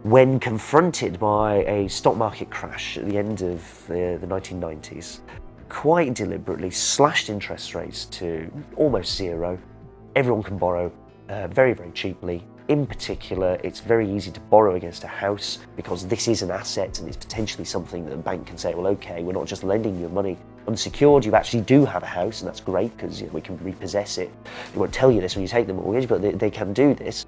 when confronted by a stock market crash at the end of the 1990s, quite deliberately slashed interest rates to almost zero. Everyone can borrow very, very cheaply. In particular, it's very easy to borrow against a house because this is an asset and it's potentially something that a bank can say, well, okay, we're not just lending you money unsecured, you actually do have a house, and that's great because we can repossess it. They won't tell you this when you take the mortgage, but they can do this.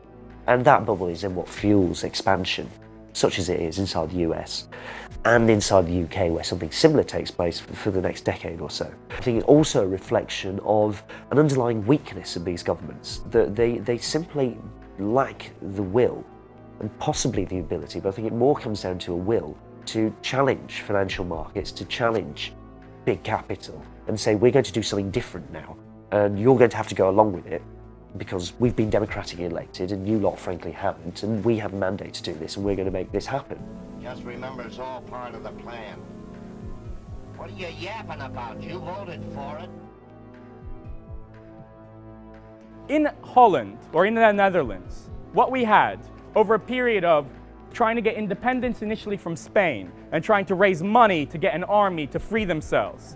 And that bubble is then what fuels expansion, such as it is inside the US and inside the UK, where something similar takes place for the next decade or so. I think it's also a reflection of an underlying weakness of these governments, that they simply lack the will and possibly the ability, but I think it more comes down to a will to challenge financial markets, to challenge big capital and say, we're going to do something different now, and you're going to have to go along with it, because we've been democratically elected and you lot frankly haven't, and we have a mandate to do this and we're going to make this happen. Just remember, it's all part of the plan. What are you yapping about? You voted for it. In Holland, or in the Netherlands, what we had over a period of trying to get independence initially from Spain and trying to raise money to get an army to free themselves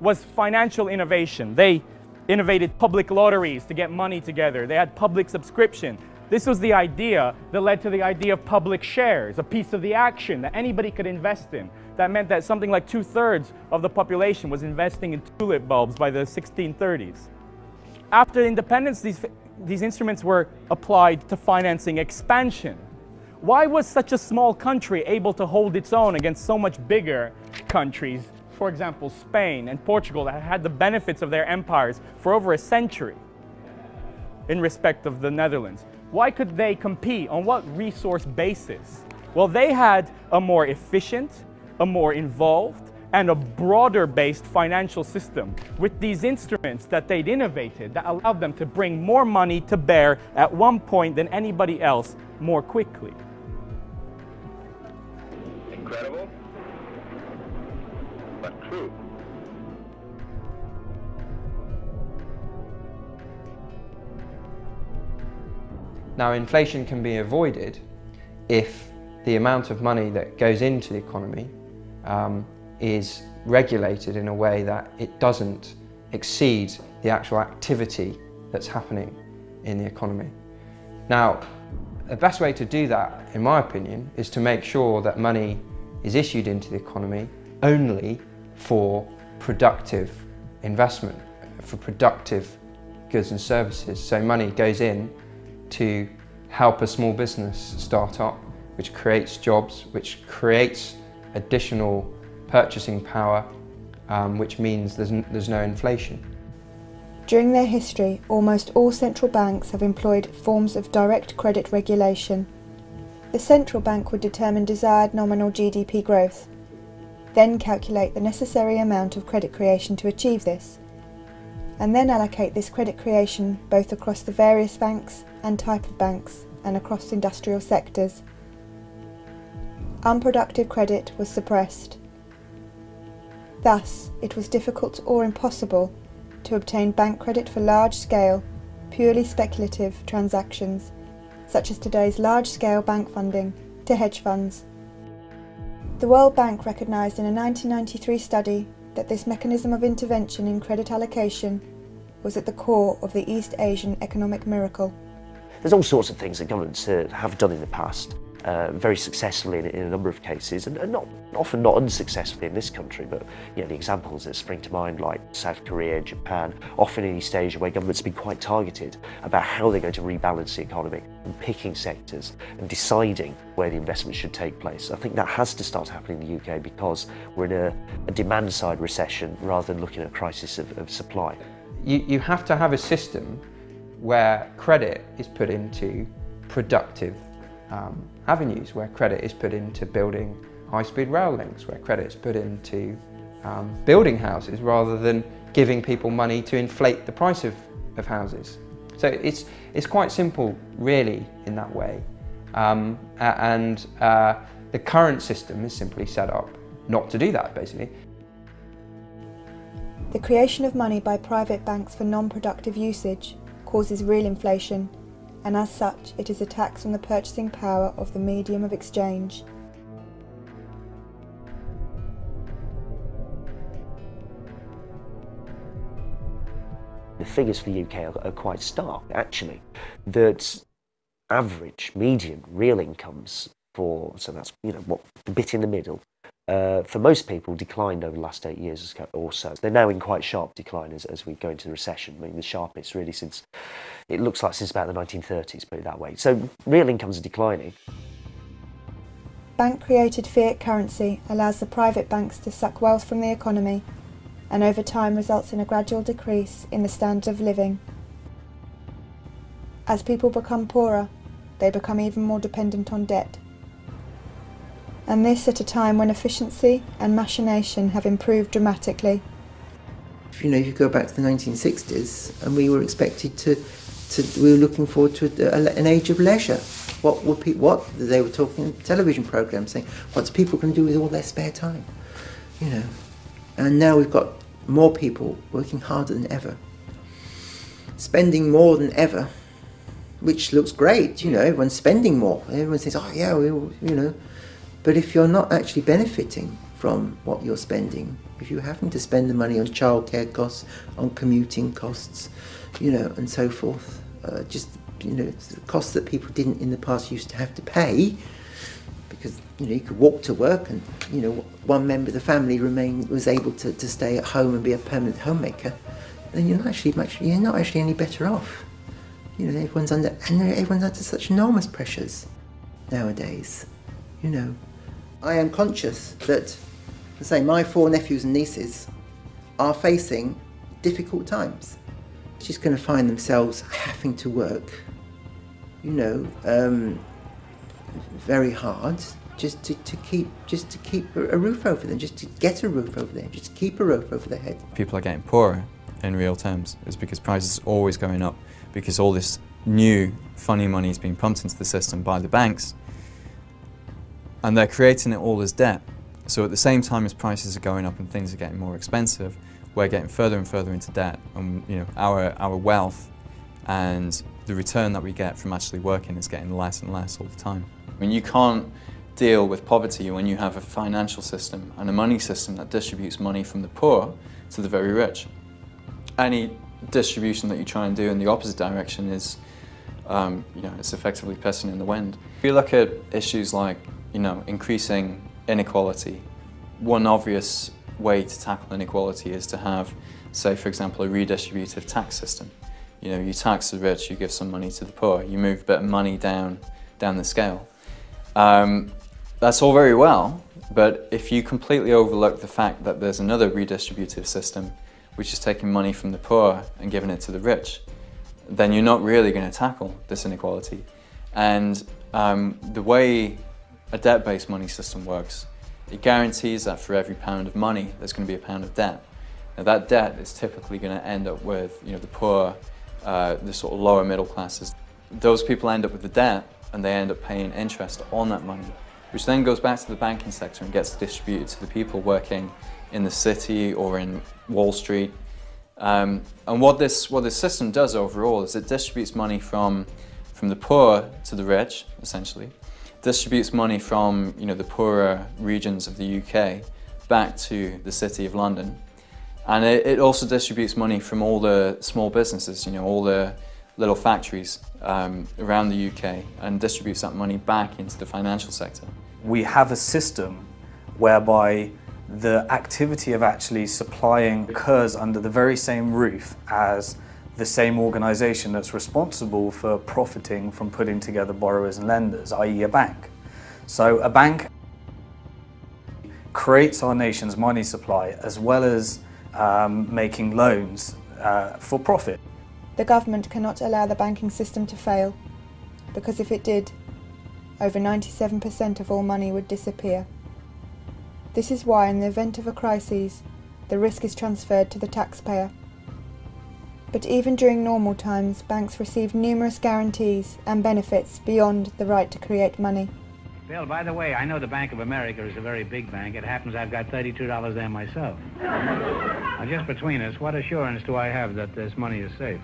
was financial innovation. They innovated public lotteries to get money together. They had public subscription. This was the idea that led to the idea of public shares, a piece of the action that anybody could invest in. That meant that something like 2/3 of the population was investing in tulip bulbs by the 1630s. After independence, these instruments were applied to financing expansion. Why was such a small country able to hold its own against so much bigger countries? For example, Spain and Portugal, that had the benefits of their empires for over a century in respect of the Netherlands. Why could they compete? On what resource basis? Well, they had a more efficient, a more involved, and a broader-based financial system with these instruments that they'd innovated that allowed them to bring more money to bear at one point than anybody else more quickly. Incredible, but true. Now, inflation can be avoided if the amount of money that goes into the economy is regulated in a way that it doesn't exceed the actual activity that's happening in the economy. Now, the best way to do that, in my opinion, is to make sure that money is issued into the economy only for productive investment, for productive goods and services. So money goes in to help a small business start up, which creates jobs, which creates additional purchasing power, which means there's no inflation. During their history, almost all central banks have employed forms of direct credit regulation. The central bank would determine desired nominal GDP growth, then calculate the necessary amount of credit creation to achieve this, and then allocate this credit creation both across the various banks and type of banks and across industrial sectors. Unproductive credit was suppressed. Thus, it was difficult or impossible to obtain bank credit for large-scale, purely speculative transactions, such as today's large-scale bank funding, to hedge funds. The World Bank recognised in a 1993 study that this mechanism of intervention in credit allocation was at the core of the East Asian economic miracle. There's all sorts of things that governments have done in the past, very successfully in a number of cases, and often not unsuccessfully in this country, but you know, the examples that spring to mind, like South Korea, Japan, often in East Asia, where governments have been quite targeted about how they're going to rebalance the economy and picking sectors and deciding where the investment should take place. I think that has to start happening in the UK because we're in a demand-side recession rather than looking at a crisis of supply. You have to have a system where credit is put into productive avenues, where credit is put into building high-speed rail links, where credit is put into building houses rather than giving people money to inflate the price of houses. So it's quite simple really in that way, and the current system is simply set up not to do that basically. The creation of money by private banks for non-productive usage causes real inflation, and as such it is a tax on the purchasing power of the medium of exchange. The figures for the UK are quite stark, actually, that average, median, real incomes for, so that's, you know, what, the bit in the middle, for most people declined over the last 8 years or so. They're now in quite sharp decline as we go into the recession. I mean, the sharpest really since, it looks like since about the 1930s, put it that way. So real incomes are declining. Bank-created fiat currency allows the private banks to suck wealth from the economy, and over time results in a gradual decrease in the standard of living. As people become poorer, they become even more dependent on debt. And this at a time when efficiency and machination have improved dramatically. You know, if you go back to the 1960s, and we were expected we were looking forward to an age of leisure. They were talking television programs saying, what's people going to do with all their spare time? You know, and now we've got more people working harder than ever, spending more than ever, which looks great. You know, everyone's spending more. Everyone says, oh yeah, you know. But if you're not actually benefiting from what you're spending, if you're having to spend the money on childcare costs, on commuting costs, you know, and so forth, just, you know, the costs that people didn't in the past used to have to pay, because, you know, you could walk to work and, you know, one member of the family was able to stay at home and be a permanent homemaker, then you're not actually any better off. You know, everyone's under such enormous pressures nowadays, you know. I am conscious that, say, my 4 nephews and nieces are facing difficult times. They're just going to find themselves having to work, you know, very hard just to keep a roof over them, just to get a roof over them, just to keep a roof over their head. People are getting poorer in real terms. It's because prices are always going up, because all this new funny money is being pumped into the system by the banks, and they're creating it all as debt. So at the same time as prices are going up and things are getting more expensive, we're getting further and further into debt, and you know, our wealth and the return that we get from actually working is getting less and less all the time. I mean, you can't deal with poverty when you have a financial system and a money system that distributes money from the poor to the very rich. Any distribution that you try and do in the opposite direction is, you know, it's effectively pissing in the wind. If you look at issues like, you know, increasing inequality, one obvious way to tackle inequality is to have, say, for example, a redistributive tax system. You know, you tax the rich, you give some money to the poor, you move a bit of money down the scale. That's all very well, but if you completely overlook the fact that there's another redistributive system which is taking money from the poor and giving it to the rich, then you're not really going to tackle this inequality. And the way a debt-based money system works, it guarantees that for every pound of money, there's going to be a pound of debt. Now that debt is typically going to end up with, you know, the poor, the sort of lower middle classes. Those people end up with the debt, and they end up paying interest on that money, which then goes back to the banking sector and gets distributed to the people working in the city or in Wall Street. And what this system does overall is it distributes money from from the poor to the rich, essentially, distributes money from the poorer regions of the UK back to the City of London. And it also distributes money from all the small businesses, all the little factories around the UK, and distributes that money back into the financial sector. We have a system whereby the activity of actually supplying occurs under the very same roof as the same organisation that's responsible for profiting from putting together borrowers and lenders, i.e. a bank. So a bank creates our nation's money supply as well as making loans for profit. The government cannot allow the banking system to fail, because if it did, over 97% of all money would disappear. This is why, in the event of a crisis, the risk is transferred to the taxpayer. But even during normal times, banks receive numerous guarantees and benefits beyond the right to create money. Bill, by the way, I know the Bank of America is a very big bank. It happens I've got $32 there myself. Now, just between us, what assurance do I have that this money is safe?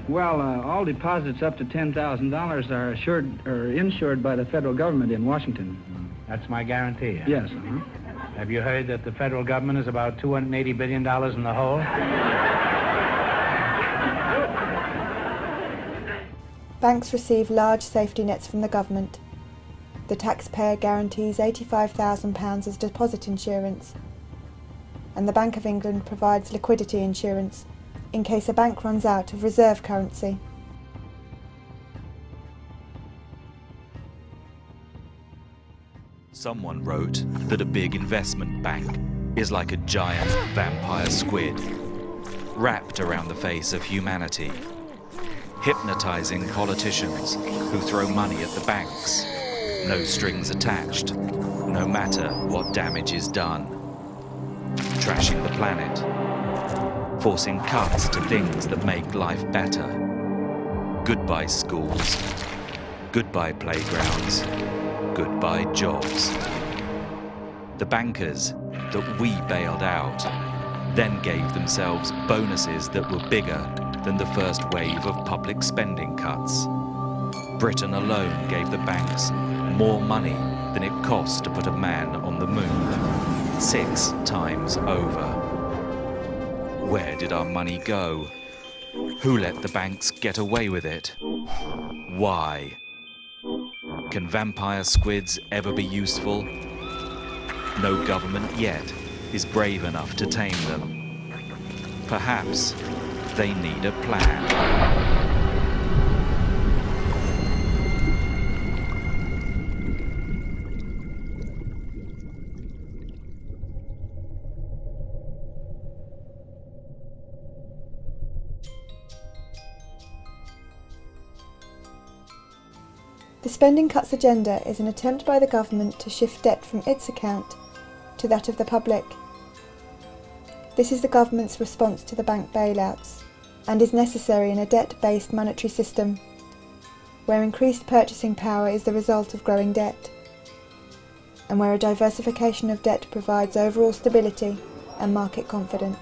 Well, all deposits up to $10,000 are assured or insured by the federal government in Washington. That's my guarantee, huh? Yes. Have you heard that the federal government is about $280 billion in the hole? Banks receive large safety nets from the government. The taxpayer guarantees £85,000 as deposit insurance, and the Bank of England provides liquidity insurance in case a bank runs out of reserve currency. Someone wrote that a big investment bank is like a giant vampire squid, wrapped around the face of humanity, hypnotizing politicians who throw money at the banks, no strings attached, no matter what damage is done, trashing the planet, forcing cuts to things that make life better. Goodbye schools, goodbye playgrounds, goodbye jobs. The bankers that we bailed out then gave themselves bonuses that were bigger than the first wave of public spending cuts. Britain alone gave the banks more money than it cost to put a man on the moon, 6 times over. Where did our money go? Who let the banks get away with it? Why? Can vampire squids ever be useful? No government yet is brave enough to tame them. Perhaps they need a plan. The spending cuts agenda is an attempt by the government to shift debt from its account to that of the public. This is the government's response to the bank bailouts, and is necessary in a debt-based monetary system, where increased purchasing power is the result of growing debt, and where a diversification of debt provides overall stability and market confidence.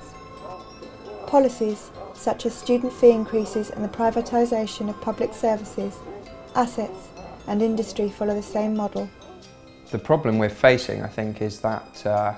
Policies such as student fee increases and the privatisation of public services, assets and industry follow the same model. The problem we're facing, I think, is that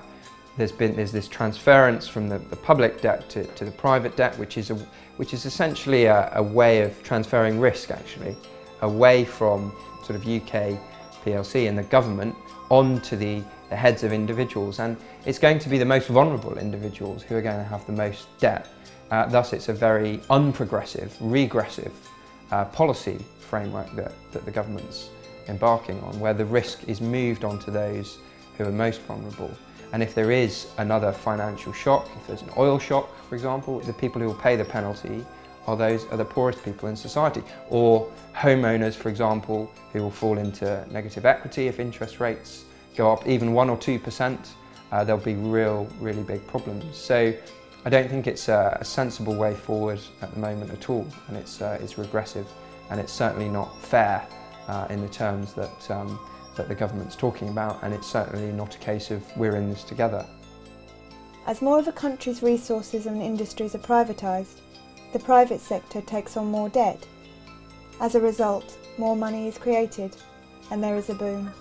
there's this transference from the public debt to the private debt, which is essentially a way of transferring risk, actually, away from sort of UK PLC and the government onto the heads of individuals, and it's going to be the most vulnerable individuals who are going to have the most debt. Thus, it's a very unprogressive, regressive policy framework that the government's embarking on, where the risk is moved onto those who are most vulnerable. And if there is another financial shock, if there's an oil shock, for example, the people who will pay the penalty are the poorest people in society. Or homeowners, for example, who will fall into negative equity if interest rates go up even 1 or 2%, there'll be really big problems. So I don't think it's a sensible way forward at the moment at all, and it's regressive, and it's certainly not fair in the terms that the government's talking about, and it's certainly not a case of we're in this together. As more of a country's resources and industries are privatised, the private sector takes on more debt. As a result, more money is created and there is a boom.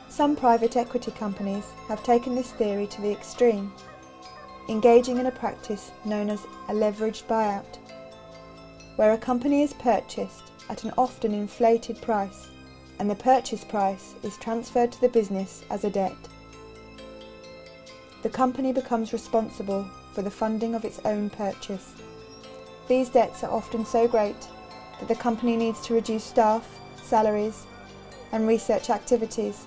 Some private equity companies have taken this theory to the extreme, engaging in a practice known as a leveraged buyout, where a company is purchased at an often inflated price and the purchase price is transferred to the business as a debt. The company becomes responsible for the funding of its own purchase. These debts are often so great that the company needs to reduce staff, salaries, and research activities.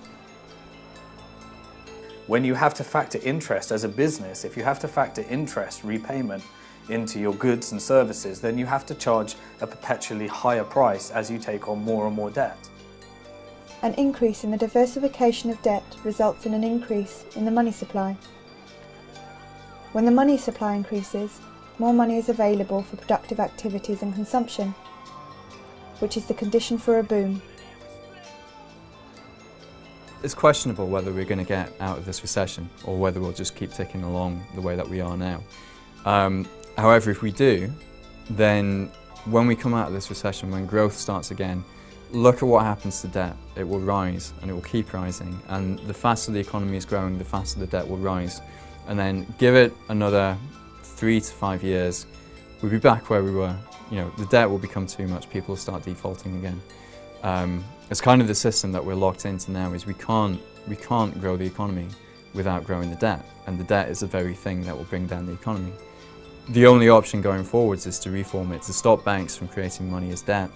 When you have to factor interest as a business, if you have to factor interest repayment into your goods and services, then you have to charge a perpetually higher price as you take on more and more debt. An increase in the diversification of debt results in an increase in the money supply. When the money supply increases, more money is available for productive activities and consumption, which is the condition for a boom. It's questionable whether we're going to get out of this recession or whether we'll just keep ticking along the way that we are now. However, if we do, then when we come out of this recession, when growth starts again, look at what happens to debt. It will rise and it will keep rising, and the faster the economy is growing, the faster the debt will rise. And then give it another 3 to 5 years, we'll be back where we were. You know, the debt will become too much, people will start defaulting again. It's kind of the system that we're locked into now, is we can't grow the economy without growing the debt, and the debt is the very thing that will bring down the economy. The only option going forwards is to reform it, to stop banks from creating money as debt.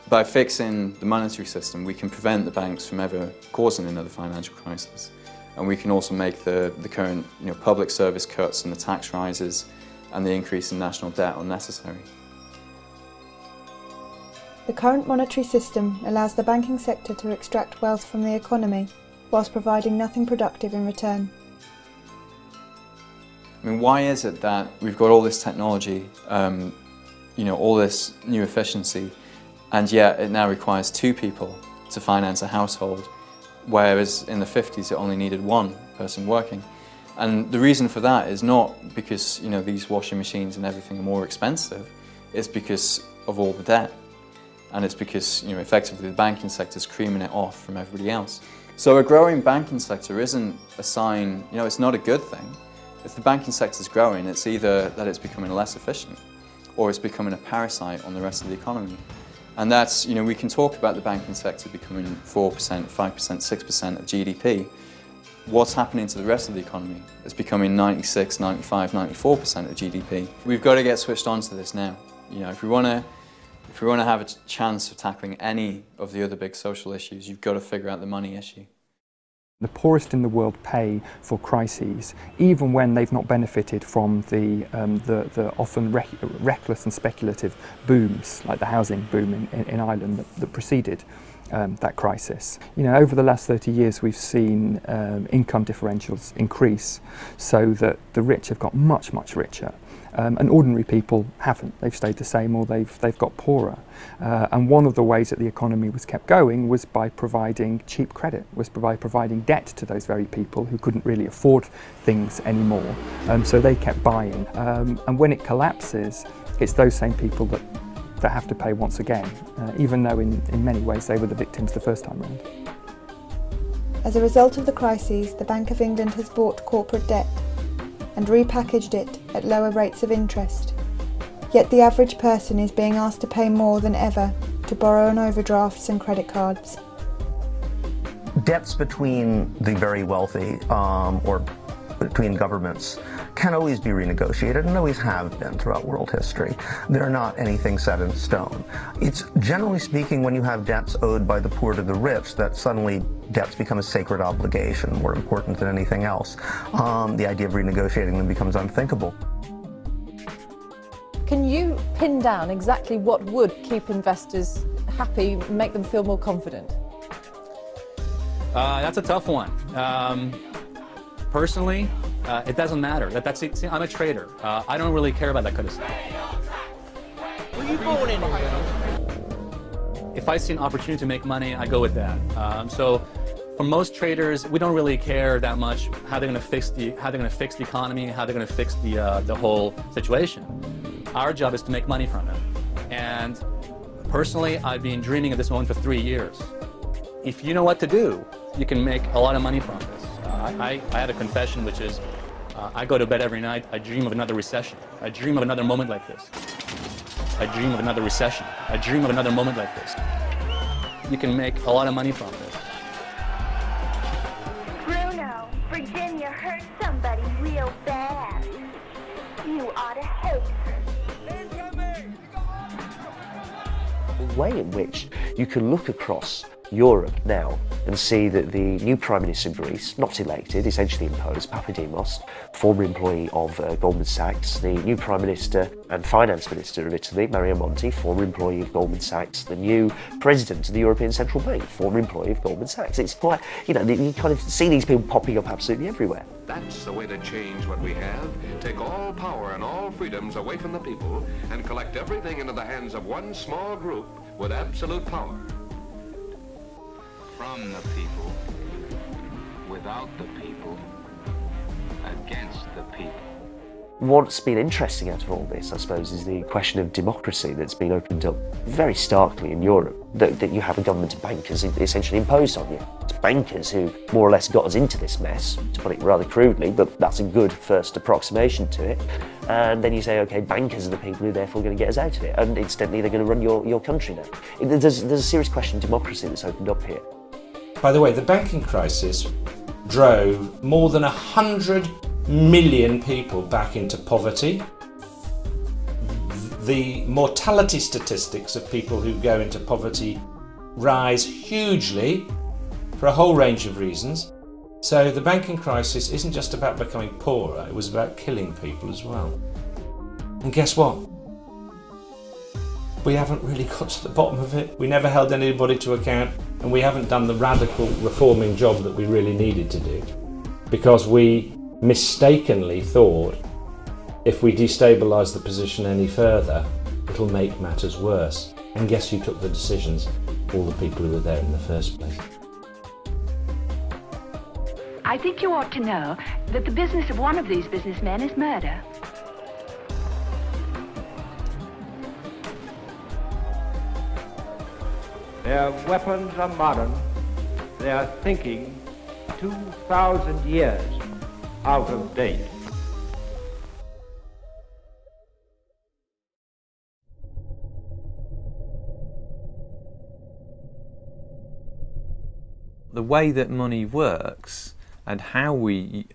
By fixing the monetary system, we can prevent the banks from ever causing another financial crisis. And we can also make the current public service cuts and the tax rises and the increase in national debt unnecessary. The current monetary system allows the banking sector to extract wealth from the economy, whilst providing nothing productive in return. I mean, why is it that we've got all this technology, all this new efficiency, and yet it now requires 2 people to finance a household, whereas in the 50s it only needed 1 person working? And the reason for that is not because these washing machines and everything are more expensive, it's because of all the debt. And it's because effectively the banking sector is creaming it off from everybody else. So a growing banking sector isn't a sign, it's not a good thing. If the banking sector is growing, it's either that it's becoming less efficient or it's becoming a parasite on the rest of the economy. And that's, we can talk about the banking sector becoming 4%, 5%, 6% of GDP. What's happening to the rest of the economy? It's becoming 96, 95, 94% of GDP. We've got to get switched on to this now. If we want to have a chance of tackling any of the other big social issues, you've got to figure out the money issue. The poorest in the world pay for crises, even when they've not benefited from the often reckless and speculative booms, like the housing boom in Ireland that preceded that crisis. Over the last 30 years we've seen income differentials increase so that the rich have got much, much richer. And ordinary people haven't. They've stayed the same, or they've got poorer. And one of the ways that the economy was kept going was by providing cheap credit, was by providing debt to those very people who couldn't really afford things anymore. So they kept buying. And when it collapses, it's those same people that have to pay once again, even though in many ways they were the victims the first time round. As a result of the crises, the Bank of England has bought corporate debt and repackaged it at lower rates of interest. Yet the average person is being asked to pay more than ever to borrow on overdrafts and credit cards. Debts between the very wealthy or between governments can always be renegotiated and always have been throughout world history. They're not anything set in stone. It's generally speaking when you have debts owed by the poor to the rich that suddenly debts become a sacred obligation, more important than anything else. The idea of renegotiating them becomes unthinkable. Can you pin down exactly what would keep investors happy, make them feel more confident? That's a tough one. Personally, it doesn't matter. I'm a trader. I don't really care about that kind of stuff. Were you born in Ireland? If I see an opportunity to make money, I go with that. So, for most traders, we don't really care that much how they're going to fix the economy, how they're going to fix the whole situation. Our job is to make money from it. And personally, I've been dreaming of this moment for 3 years. If you know what to do, you can make a lot of money from this. I had a confession, which is, I go to bed every night, I dream of another recession. I dream of another moment like this. I dream of another recession. I dream of another moment like this. You can make a lot of money from this. Bruno, Virginia hurt somebody real bad. You ought to hate her. The way in which you can look across Europe now and see that the new Prime Minister of Greece, not elected, essentially imposed, Papademos, former employee of Goldman Sachs, the new Prime Minister and Finance Minister of Italy, Mario Monti, former employee of Goldman Sachs, the new President of the European Central Bank, former employee of Goldman Sachs. It's quite, you know, you kind of see these people popping up absolutely everywhere. That's the way to change what we have, take all power and all freedoms away from the people and collect everything into the hands of one small group with absolute power. From the people, without the people, against the people. What's been interesting out of all this, I suppose, is the question of democracy that's been opened up very starkly in Europe, that you have a government of bankers essentially imposed on you. It's bankers who more or less got us into this mess, to put it rather crudely, but that's a good first approximation to it. And then you say, okay, bankers are the people who are therefore going to get us out of it, and incidentally they're going to run your country now. There's a serious question of democracy that's opened up here. By the way, the banking crisis drove more than 100 million people back into poverty. The mortality statistics of people who go into poverty rise hugely for a whole range of reasons. So the banking crisis isn't just about becoming poorer, it was about killing people as well. And guess what? We haven't really got to the bottom of it. We never held anybody to account, and we haven't done the radical reforming job that we really needed to do, because we mistakenly thought if we destabilise the position any further, it'll make matters worse. And guess who took the decisions? All the people who were there in the first place. I think you ought to know that the business of one of these businessmen is murder. Their weapons are modern, their thinking 2,000 years out of date. The way that money works and how we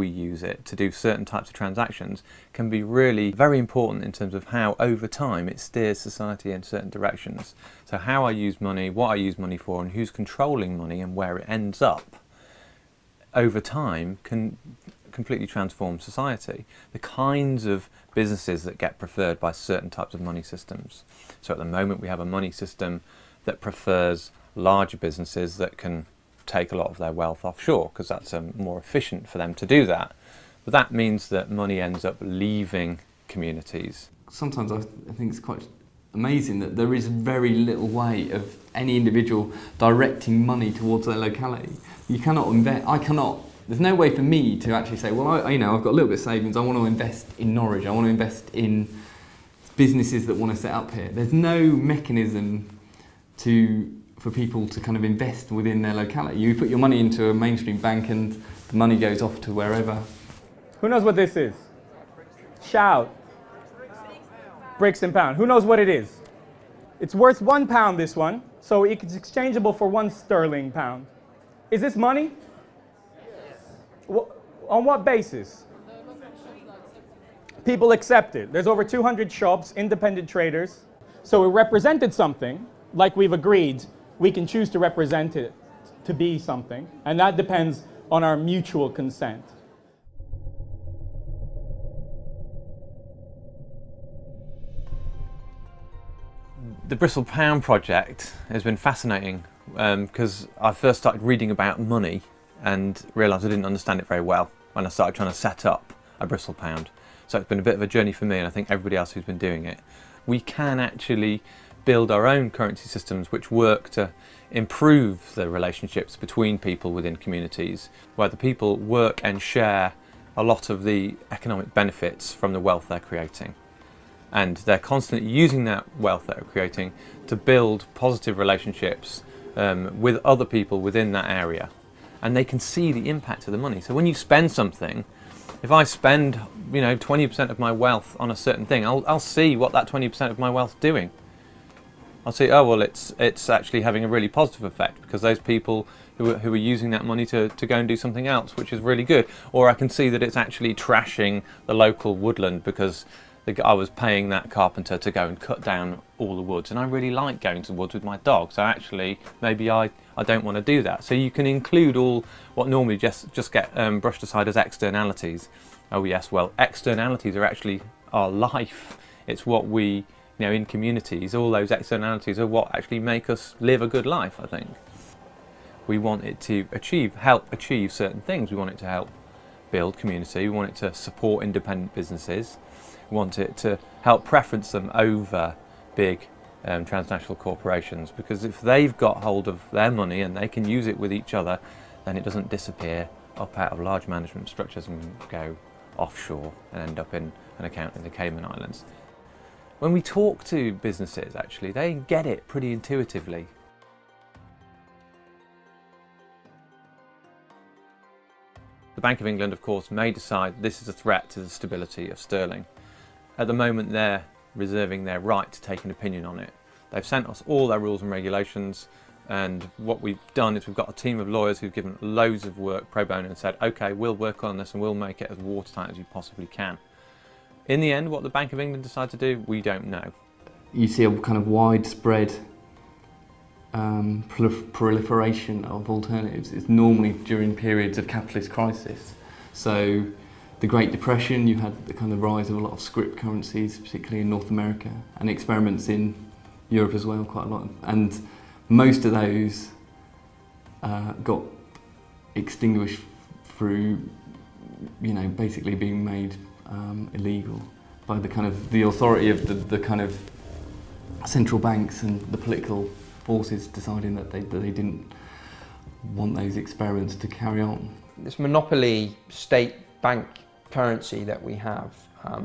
use it to do certain types of transactions can be really very important in terms of how over time it steers society in certain directions. So how I use money, what I use money for, and who's controlling money and where it ends up over time can completely transform society. The kinds of businesses that get preferred by certain types of money systems. So at the moment we have a money system that prefers larger businesses that can take a lot of their wealth offshore because that's more efficient for them to do that. But that means that money ends up leaving communities. Sometimes I think it's quite amazing that there is very little way of any individual directing money towards their locality. You cannot invest, there's no way for me to actually say, well, I've got a little bit of savings, I want to invest in Norwich, I want to invest in businesses that want to set up here. There's no mechanism for people to kind of invest within their locality. You put your money into a mainstream bank and the money goes off to wherever. Who knows what this is? Shout. Bricks and pound. Who knows what it is? It's worth £1, this one, so it's exchangeable for £1 Is this money? Yes. On what basis? People accept it. There's over 200 shops, independent traders. So it represented something, like we've agreed. We can choose to represent it to be something, and that depends on our mutual consent. The Bristol Pound project has been fascinating because I first started reading about money and realised I didn't understand it very well when I started trying to set up a Bristol Pound. So it's been a bit of a journey for me, and I think everybody else who's been doing it. We can actually build our own currency systems which work to improve the relationships between people within communities, where the people work and share a lot of the economic benefits from the wealth they're creating. And they're constantly using that wealth that they're creating to build positive relationships with other people within that area. And they can see the impact of the money. So when you spend something, if I spend, 20% of my wealth on a certain thing, I'll see what that 20% of my wealth's doing. I'll see, oh well, it's actually having a really positive effect because those people who are using that money to go and do something else, which is really good. Or I can see that it's actually trashing the local woodland because I was paying that carpenter to go and cut down all the woods, and I really like going to the woods with my dog, so actually maybe I don't want to do that. So you can include all what normally just get brushed aside as externalities. Oh yes, well, externalities are actually our life. It's what we, in communities, all those externalities are what actually make us live a good life, I think. We want it to help achieve certain things. We want it to help build community. We want it to support independent businesses. We want it to help preference them over big transnational corporations, because if they've got hold of their money and they can use it with each other, then it doesn't disappear up out of large management structures and go offshore and end up in an account in the Cayman Islands. When we talk to businesses, actually, they get it pretty intuitively. The Bank of England, of course, may decide this is a threat to the stability of sterling. At the moment, they're reserving their right to take an opinion on it. They've sent us all their rules and regulations, and what we've done is we've got a team of lawyers who've given loads of work pro bono and said, okay, we'll work on this and we'll make it as watertight as you possibly can. In the end, what the Bank of England decide to do, we don't know. You see a kind of widespread proliferation of alternatives. It's normally during periods of capitalist crisis. So the Great Depression, you had the kind of rise of a lot of script currencies, particularly in North America, and experiments in Europe as well, quite a lot. And most of those got extinguished through, basically being made illegal by the authority of the kind of central banks and the political forces deciding that they didn't want those experiments to carry on. This monopoly state bank currency that we have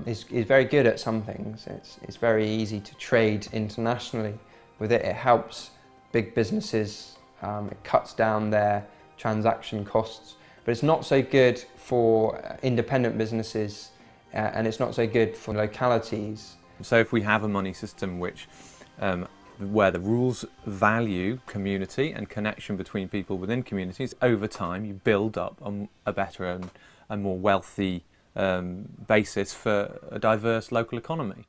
is very good at some things. It's very easy to trade internationally with it. It helps big businesses, it cuts down their transaction costs, but it's not so good for independent businesses and it's not so good for localities. So if we have a money system where the rules value community and connection between people within communities, over time you build up a better and a more wealthy basis for a diverse local economy.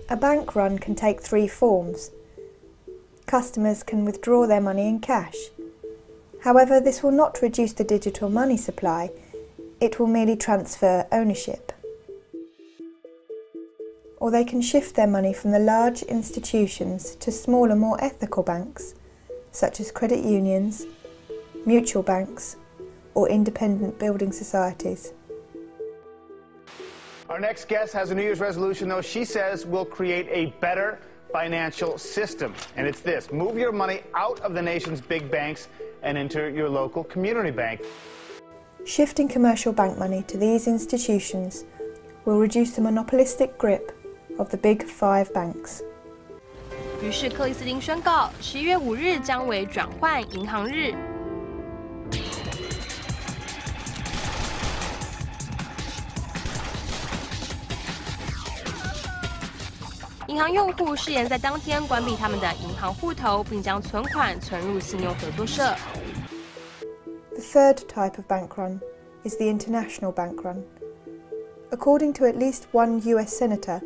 A bank run can take three forms. Customers can withdraw their money in cash. However, this will not reduce the digital money supply, it will merely transfer ownership. Or they can shift their money from the large institutions to smaller, more ethical banks, such as credit unions, mutual banks, or independent building societies. Our next guest has a New Year's resolution, though. She says we'll create a better financial system. And it's this: move your money out of the nation's big banks and into your local community bank. Shifting commercial bank money to these institutions will reduce the monopolistic grip of the big five banks. 于是克里斯汀宣告，11月5日将为转换银行日。银行用户誓言在当天关闭他们的银行户头，并将存款存入信用合作社。The third type of bank run is the international bank run. According to at least one US senator,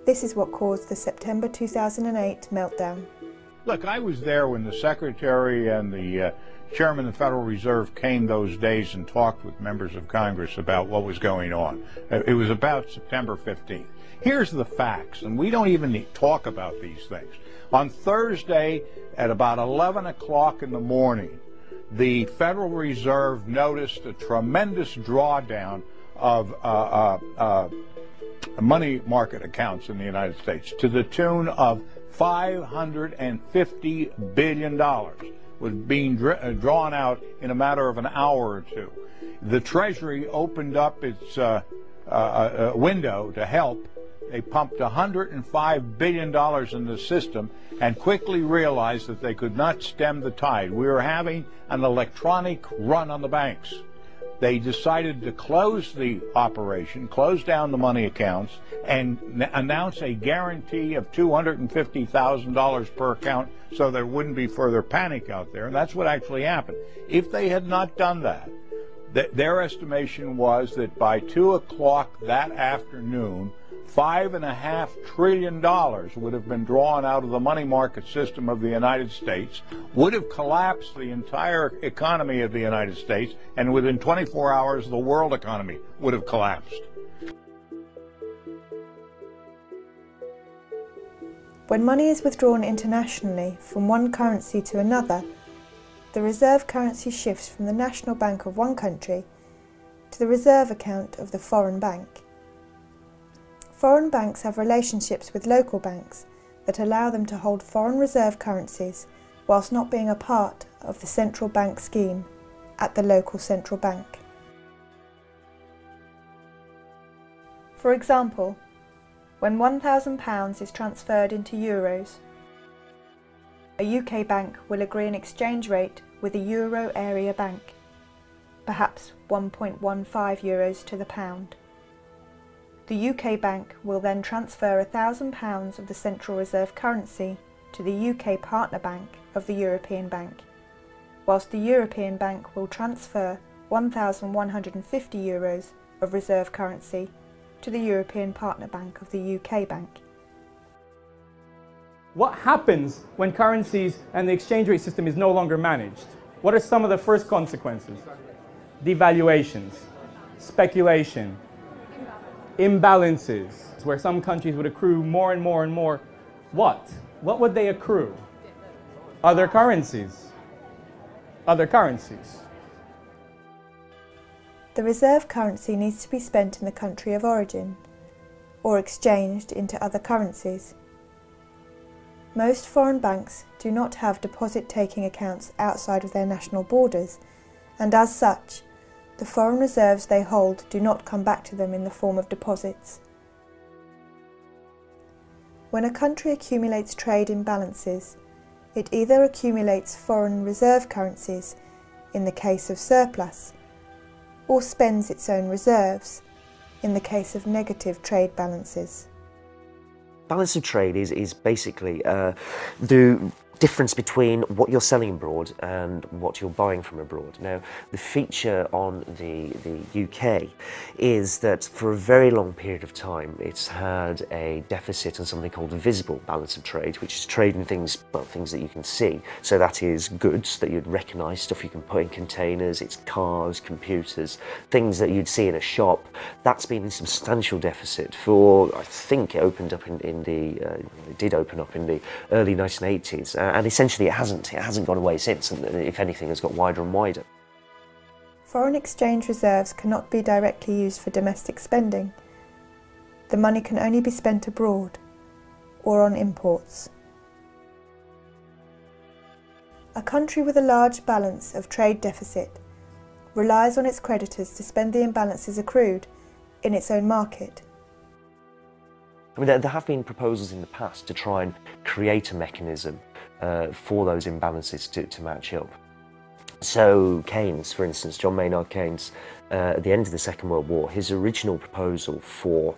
this is what caused the September 2008 meltdown. Look, I was there when the Secretary and the Chairman of the Federal Reserve came those days and talked with members of Congress about what was going on. It was about September 15th. Here's the facts, and we don't even talk about these things. On Thursday at about 11 o'clock in the morning, the Federal Reserve noticed a tremendous drawdown of money market accounts in the United States to the tune of $550 billion. was being drawn out in a matter of an hour or two. The Treasury opened up its window to help. They pumped $105 billion in the system and quickly realized that they could not stem the tide. We were having an electronic run on the banks. They decided to close the operation, close down the money accounts, and announce a guarantee of $250,000 per account so there wouldn't be further panic out there. And that's what actually happened. If they had not done that, their estimation was that by 2 o'clock that afternoon, $5.5 trillion would have been drawn out of the money market system of the United States, would have collapsed the entire economy of the United States, and within 24 hours the world economy would have collapsed. When money is withdrawn internationally from one currency to another, the reserve currency shifts from the national bank of one country to the reserve account of the foreign bank. Foreign banks have relationships with local banks that allow them to hold foreign reserve currencies whilst not being a part of the central bank scheme at the local central bank. For example, when £1,000 is transferred into euros, a UK bank will agree an exchange rate with a euro area bank, perhaps 1.15 euros to the pound. The UK bank will then transfer £1,000 of the central reserve currency to the UK partner bank of the European bank, whilst the European bank will transfer 1,150 euros of reserve currency to the European partner bank of the UK bank. What happens when currencies and the exchange rate system is no longer managed? What are some of the first consequences? Devaluations, speculation, imbalances, where some countries would accrue more and more and more. What would they accrue? Other currencies. Other currencies. The reserve currency needs to be spent in the country of origin, or exchanged into other currencies. Most foreign banks do not have deposit-taking accounts outside of their national borders, and as such, the foreign reserves they hold do not come back to them in the form of deposits. When a country accumulates trade imbalances, it either accumulates foreign reserve currencies, in the case of surplus, or spends its own reserves, in the case of negative trade balances. Balance of trade is basically the difference between what you're selling abroad and what you're buying from abroad. Now, the feature on the UK is that for a very long period of time it's had a deficit on something called a visible balance of trade, which is trade in things, well, things that you can see. So that is goods that you'd recognise, stuff you can put in containers, it's cars, computers, things that you'd see in a shop. That's been in substantial deficit for, I think it opened up it did open up in the early 1980s. And essentially it hasn't gone away since, and if anything has got wider and wider. Foreign exchange reserves cannot be directly used for domestic spending. The money can only be spent abroad or on imports. A country with a large balance of trade deficit relies on its creditors to spend the imbalances accrued in its own market. I mean, there have been proposals in the past to try and create a mechanism for those imbalances to match up. So Keynes, for instance, John Maynard Keynes, at the end of the Second World War, his original proposal for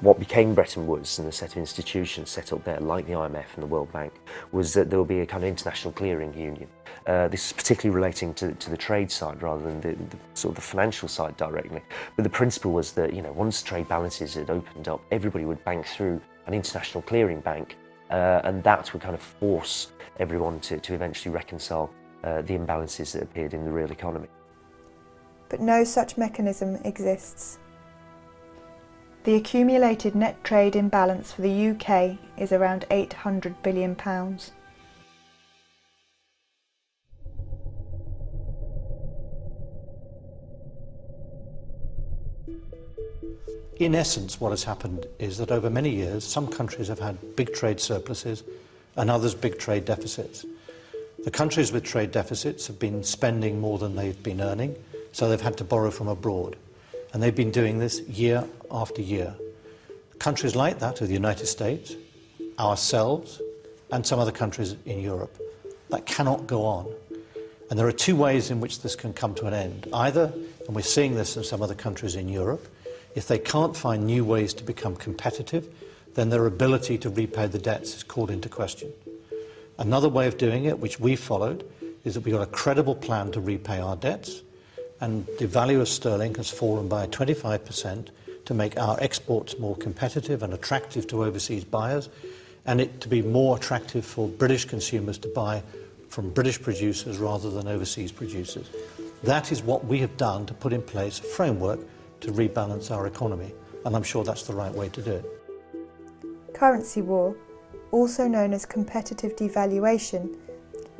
what became Bretton Woods and a set of institutions set up there, like the IMF and the World Bank, was that there will be a kind of international clearing union. This is particularly relating to the trade side rather than the sort of the financial side directly. But the principle was that, you know, once trade balances had opened up, everybody would bank through an international clearing bank, and that would kind of force everyone to eventually reconcile the imbalances that appeared in the real economy. But no such mechanism exists. The accumulated net trade imbalance for the UK is around £800 billion. In essence, what has happened is that over many years, some countries have had big trade surpluses and others big trade deficits. The countries with trade deficits have been spending more than they've been earning, so they've had to borrow from abroad. And they've been doing this year after year. Countries like that are the United States, ourselves, and some other countries in Europe. That cannot go on. And there are two ways in which this can come to an end. Either, and we're seeing this in some other countries in Europe, if they can't find new ways to become competitive, then their ability to repay the debts is called into question. Another way of doing it, which we followed, is that we got a credible plan to repay our debts, and the value of sterling has fallen by 25% to make our exports more competitive and attractive to overseas buyers, and it to be more attractive for British consumers to buy from British producers rather than overseas producers. That is what we have done to put in place a framework to rebalance our economy, and I'm sure that's the right way to do it. Currency war, also known as competitive devaluation,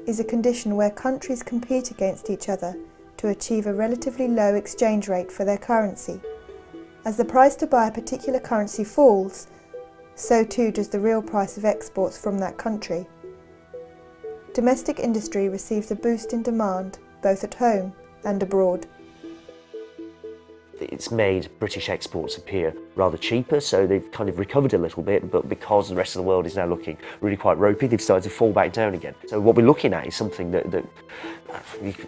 is a condition where countries compete against each other to achieve a relatively low exchange rate for their currency. As the price to buy a particular currency falls, so too does the real price of exports from that country. Domestic industry receives a boost in demand both at home and abroad. It's made British exports appear rather cheaper, so they've kind of recovered a little bit, but because the rest of the world is now looking really quite ropey, they've started to fall back down again. So what we're looking at is something that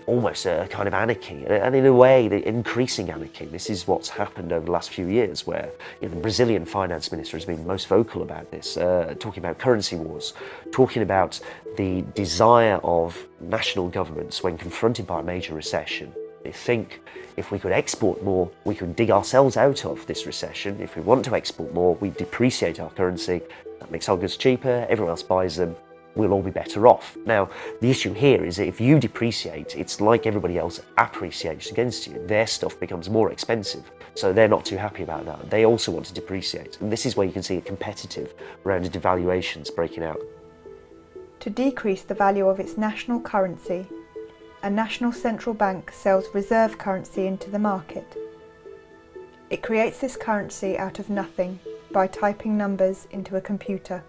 almost a kind of anarchy, and in a way, the increasing anarchy. This is what's happened over the last few years, where the Brazilian finance minister has been most vocal about this, talking about currency wars, talking about the desire of national governments when confronted by a major recession. They think if we could export more, we could dig ourselves out of this recession. If we want to export more, we depreciate our currency. That makes our goods cheaper, everyone else buys them, we'll all be better off. Now, the issue here is that if you depreciate, it's like everybody else appreciates against you. Their stuff becomes more expensive, so they're not too happy about that. They also want to depreciate, and this is where you can see a competitive round of devaluations breaking out. To decrease the value of its national currency, a national central bank sells reserve currency into the market. It creates this currency out of nothing by typing numbers into a computer.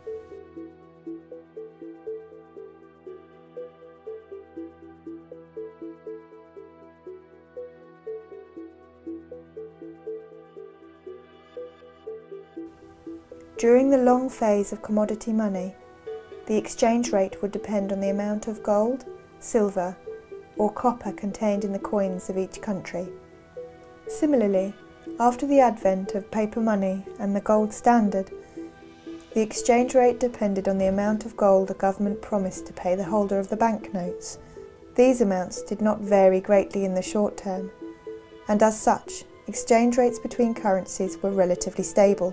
During the long phase of commodity money, the exchange rate would depend on the amount of gold, silver, or copper contained in the coins of each country. Similarly, after the advent of paper money and the gold standard, the exchange rate depended on the amount of gold the government promised to pay the holder of the banknotes. These amounts did not vary greatly in the short term, and as such, exchange rates between currencies were relatively stable.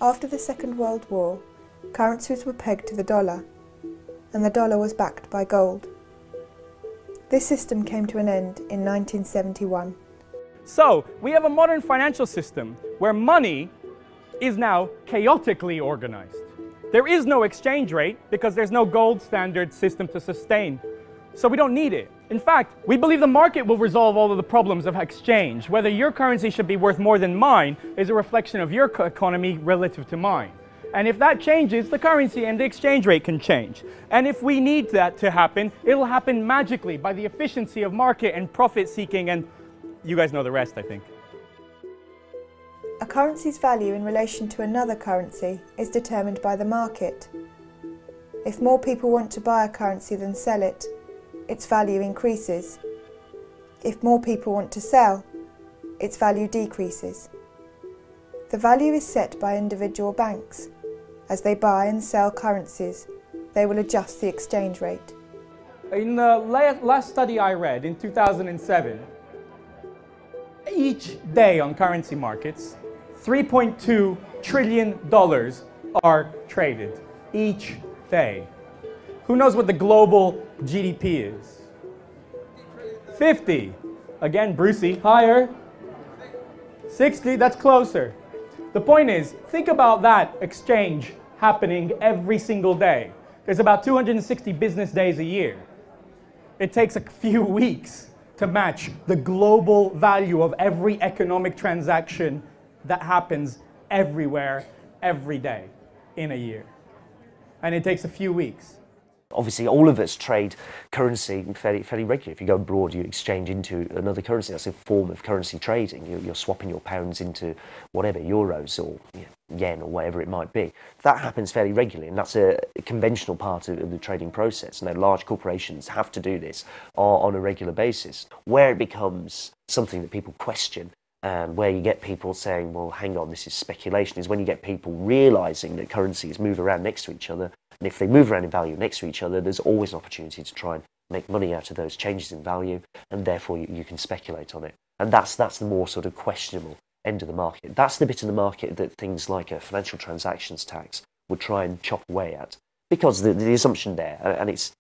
After the Second World War, currencies were pegged to the dollar, and the dollar was backed by gold. This system came to an end in 1971. So, we have a modern financial system where money is now chaotically organized. There is no exchange rate because there's no gold standard system to sustain. So we don't need it. In fact, we believe the market will resolve all of the problems of exchange. Whether your currency should be worth more than mine is a reflection of your economy relative to mine. And if that changes, the currency and the exchange rate can change. And if we need that to happen, it'll happen magically by the efficiency of market and profit seeking, and you guys know the rest, I think. A currency's value in relation to another currency is determined by the market. If more people want to buy a currency than sell it, its value increases. If more people want to sell, its value decreases. The value is set by individual banks. As they buy and sell currencies, they will adjust the exchange rate. In the last study I read in 2007, each day on currency markets, $3.2 trillion are traded each day. Who knows what the global GDP is? 50. Again, Brucey, higher. 60, that's closer. The point is, think about that exchange happening every single day. There's about 260 business days a year. It takes a few weeks to match the global value of every economic transaction that happens everywhere, every day, in a year. and it takes a few weeks. Obviously, all of us trade currency fairly regularly. If you go abroad, you exchange into another currency. That's a form of currency trading. You're swapping your pounds into whatever, euros or yen or whatever it might be. That happens fairly regularly, and that's a conventional part of the trading process. Now, large corporations have to do this on a regular basis. Where it becomes something that people question, and where you get people saying, well, hang on, this is speculation, is when you get people realising that currencies move around next to each other. And if they move around in value next to each other, there's always an opportunity to try and make money out of those changes in value, and therefore you can speculate on it. And that's the more sort of questionable end of the market. That's the bit of the market that things like a financial transactions tax would try and chop away at. Because the assumption there, and it's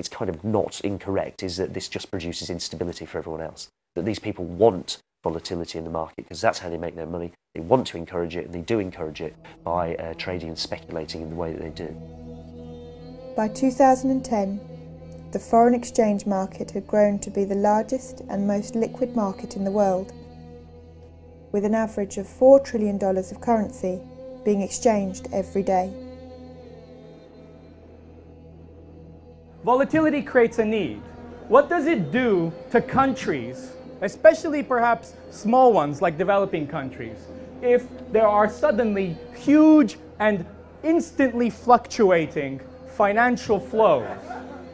kind of not incorrect, is that this just produces instability for everyone else. That these people want volatility in the market because that's how they make their money. They want to encourage it, and they do encourage it by trading and speculating in the way that they do. By 2010, the foreign exchange market had grown to be the largest and most liquid market in the world, with an average of $4 trillion of currency being exchanged every day. Volatility creates a need. What does it do to countries, especially perhaps small ones like developing countries, if there are suddenly huge and instantly fluctuating financial flows?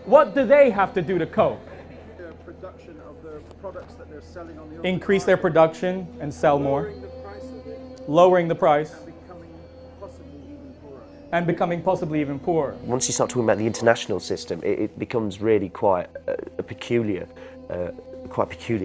What do they have to do to cope? Increase their production and sell more, lowering the price, and becoming possibly even poorer. Once you start talking about the international system, it becomes really quite a peculiar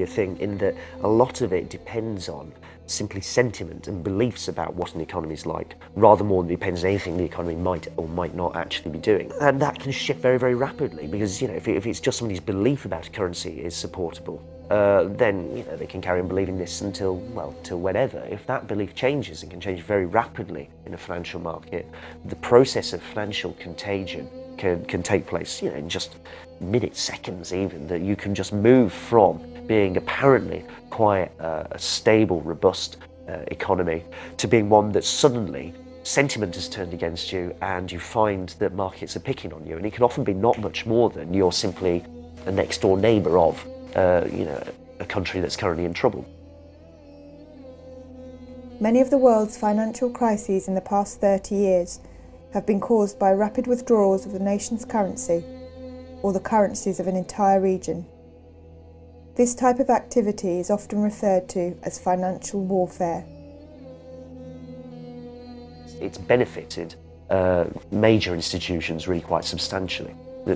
thing, in that a lot of it depends on simply sentiment and beliefs about what an economy is like, rather more than it depends on anything the economy might or might not actually be doing. And that can shift very, very rapidly, because if it's just somebody's belief about a currency is supportable, then they can carry on believing this until whenever. If that belief changes, and can change very rapidly in a financial market, the process of financial contagion can take place in just minutes, seconds even, that you can just move from being apparently quite a stable, robust economy to being one that suddenly sentiment has turned against you, and you find that markets are picking on you. And it can often be not much more than you're simply a next door neighbour of a country that's currently in trouble. Many of the world's financial crises in the past 30 years have been caused by rapid withdrawals of the nation's currency or the currencies of an entire region. This type of activity is often referred to as financial warfare. It's benefited major institutions really quite substantially.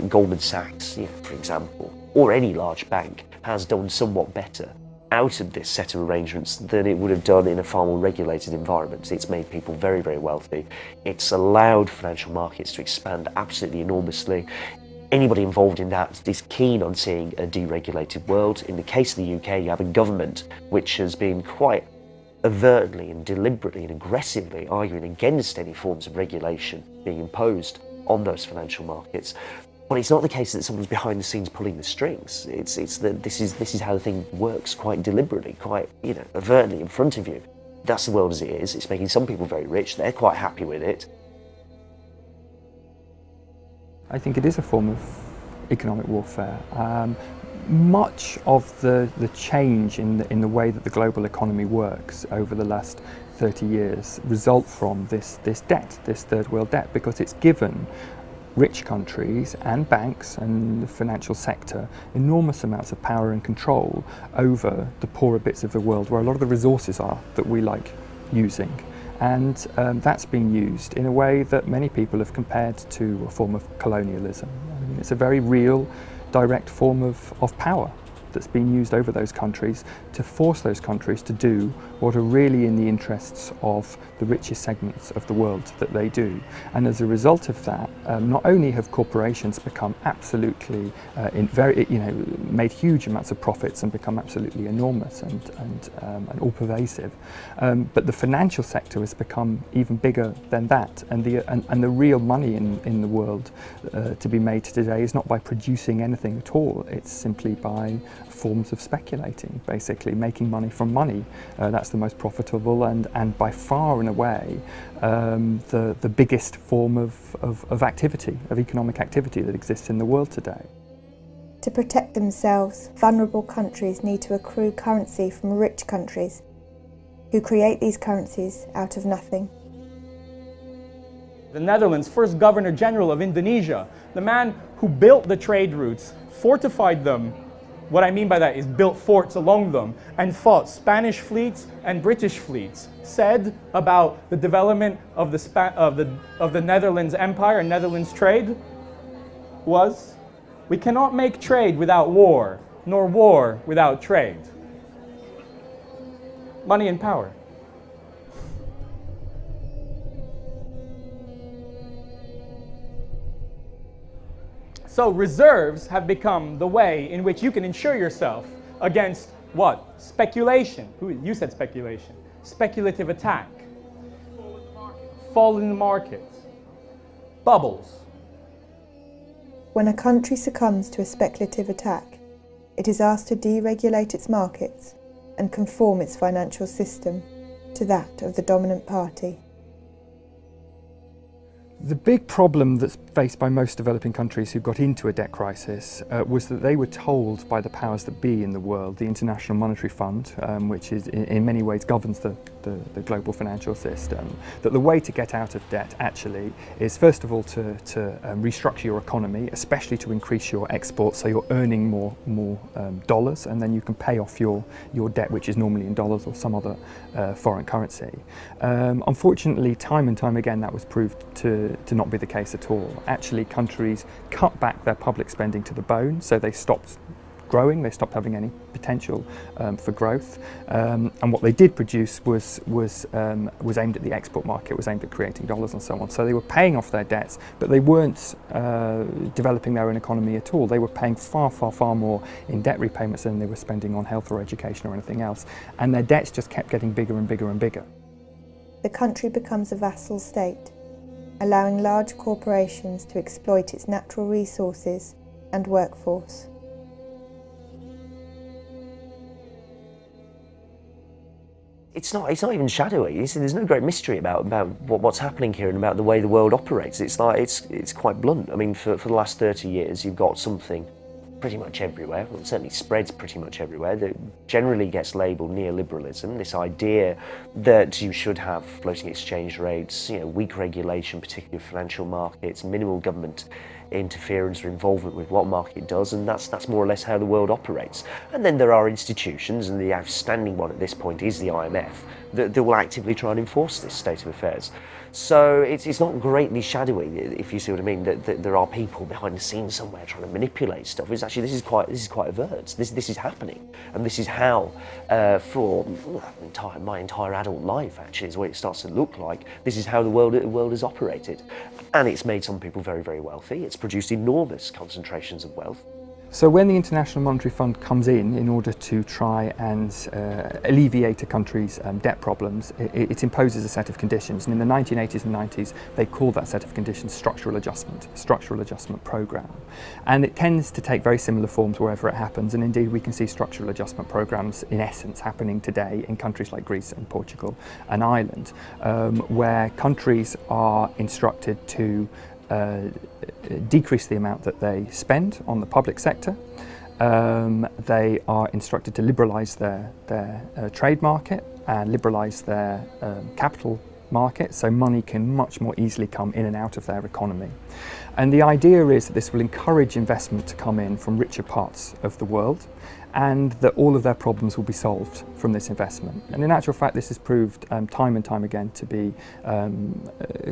Goldman Sachs, for example, or any large bank, has done somewhat better out of this set of arrangements than it would have done in a far more regulated environment. It's made people very, very wealthy. It's allowed financial markets to expand absolutely enormously. Anybody involved in that is keen on seeing a deregulated world. In the case of the UK, you have a government which has been quite overtly and deliberately and aggressively arguing against any forms of regulation being imposed on those financial markets. But it's not the case that someone's behind the scenes pulling the strings. It's that this is how the thing works, quite deliberately, quite overtly in front of you. That's the world as it is. It's making some people very rich. They're quite happy with it. I think it is a form of economic warfare. Much of the change in the way that the global economy works over the last 30 years result from this debt, this third world debt, because it's given rich countries and banks and the financial sector enormous amounts of power and control over the poorer bits of the world where a lot of the resources are that we like using. And that's been used in a way that many people have compared to a form of colonialism. I mean, it's a very real, direct form of power that's been used over those countries to force those countries to do what are really in the interests of the richest segments of the world that they do. And as a result of that, not only have corporations become absolutely, made huge amounts of profits and become absolutely enormous and all pervasive, but the financial sector has become even bigger than that. And the real money in the world to be made today is not by producing anything at all. It's simply by forms of speculating, basically making money from money. That's the most profitable and by far and away the biggest form of activity, of economic activity that exists in the world today. To protect themselves, vulnerable countries need to accrue currency from rich countries, who create these currencies out of nothing. The Netherlands' first Governor General of Indonesia, the man who built the trade routes, fortified them. What I mean by that is built forts along them and fought Spanish fleets and British fleets, said about the development of the Netherlands Empire and Netherlands trade was, "We cannot make trade without war, nor war without trade." Money and power. So reserves have become the way in which you can insure yourself against what? Speculation. You said speculation. Speculative attack. Fall in the markets. Bubbles. When a country succumbs to a speculative attack, it is asked to deregulate its markets and conform its financial system to that of the dominant party. The big problem that's faced by most developing countries who got into a debt crisis was that they were told by the powers that be in the world, the International Monetary Fund, which is in many ways governs the global financial system, that the way to get out of debt actually is first of all to restructure your economy, especially to increase your exports so you're earning more dollars, and then you can pay off your debt, which is normally in dollars or some other foreign currency. Unfortunately, time and time again that was proved to not be the case at all. Actually, countries cut back their public spending to the bone, so they stopped growing, they stopped having any potential for growth, and what they did produce was aimed at the export market, was aimed at creating dollars and so on. So they were paying off their debts, but they weren't developing their own economy at all. They were paying far more in debt repayments than they were spending on health or education or anything else, and their debts just kept getting bigger and bigger and bigger. The country becomes a vassal state, allowing large corporations to exploit its natural resources and workforce. It's not even shadowy. You see, there's no great mystery about what's happening here and about the way the world operates. It's quite blunt. I mean, for the last 30 years, you've got something pretty much everywhere, well, it certainly spreads pretty much everywhere, that generally gets labelled neoliberalism, this idea that you should have floating exchange rates, weak regulation, particularly of financial markets, minimal government interference or involvement with what market does, and that's more or less how the world operates. And then there are institutions, and the outstanding one at this point is the IMF, that will actively try and enforce this state of affairs. So it's not greatly shadowy, if you see what I mean, that there are people behind the scenes somewhere trying to manipulate stuff. It's actually, this is quite overt. This is happening, and this is how, for my entire adult life, actually, is what it starts to look like. This is how the world has operated, and it's made some people very, very wealthy. It's produced enormous concentrations of wealth. So when the International Monetary Fund comes in order to try and alleviate a country's debt problems, it imposes a set of conditions. And in the 1980s and 90s, they called that set of conditions structural adjustment program. And it tends to take very similar forms wherever it happens. And indeed, we can see structural adjustment programs in essence happening today in countries like Greece and Portugal and Ireland, where countries are instructed to decrease the amount that they spend on the public sector. They are instructed to liberalise their trade market and liberalise their capital market, so money can much more easily come in and out of their economy. And the idea is that this will encourage investment to come in from richer parts of the world, and that all of their problems will be solved from this investment. And in actual fact, this has proved time and time again to be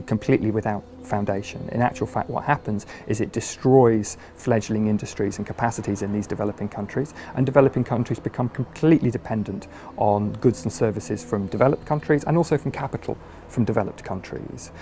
completely without foundation. In actual fact, what happens is it destroys fledgling industries and capacities in these developing countries, and developing countries become completely dependent on goods and services from developed countries and also from capital from developed countries.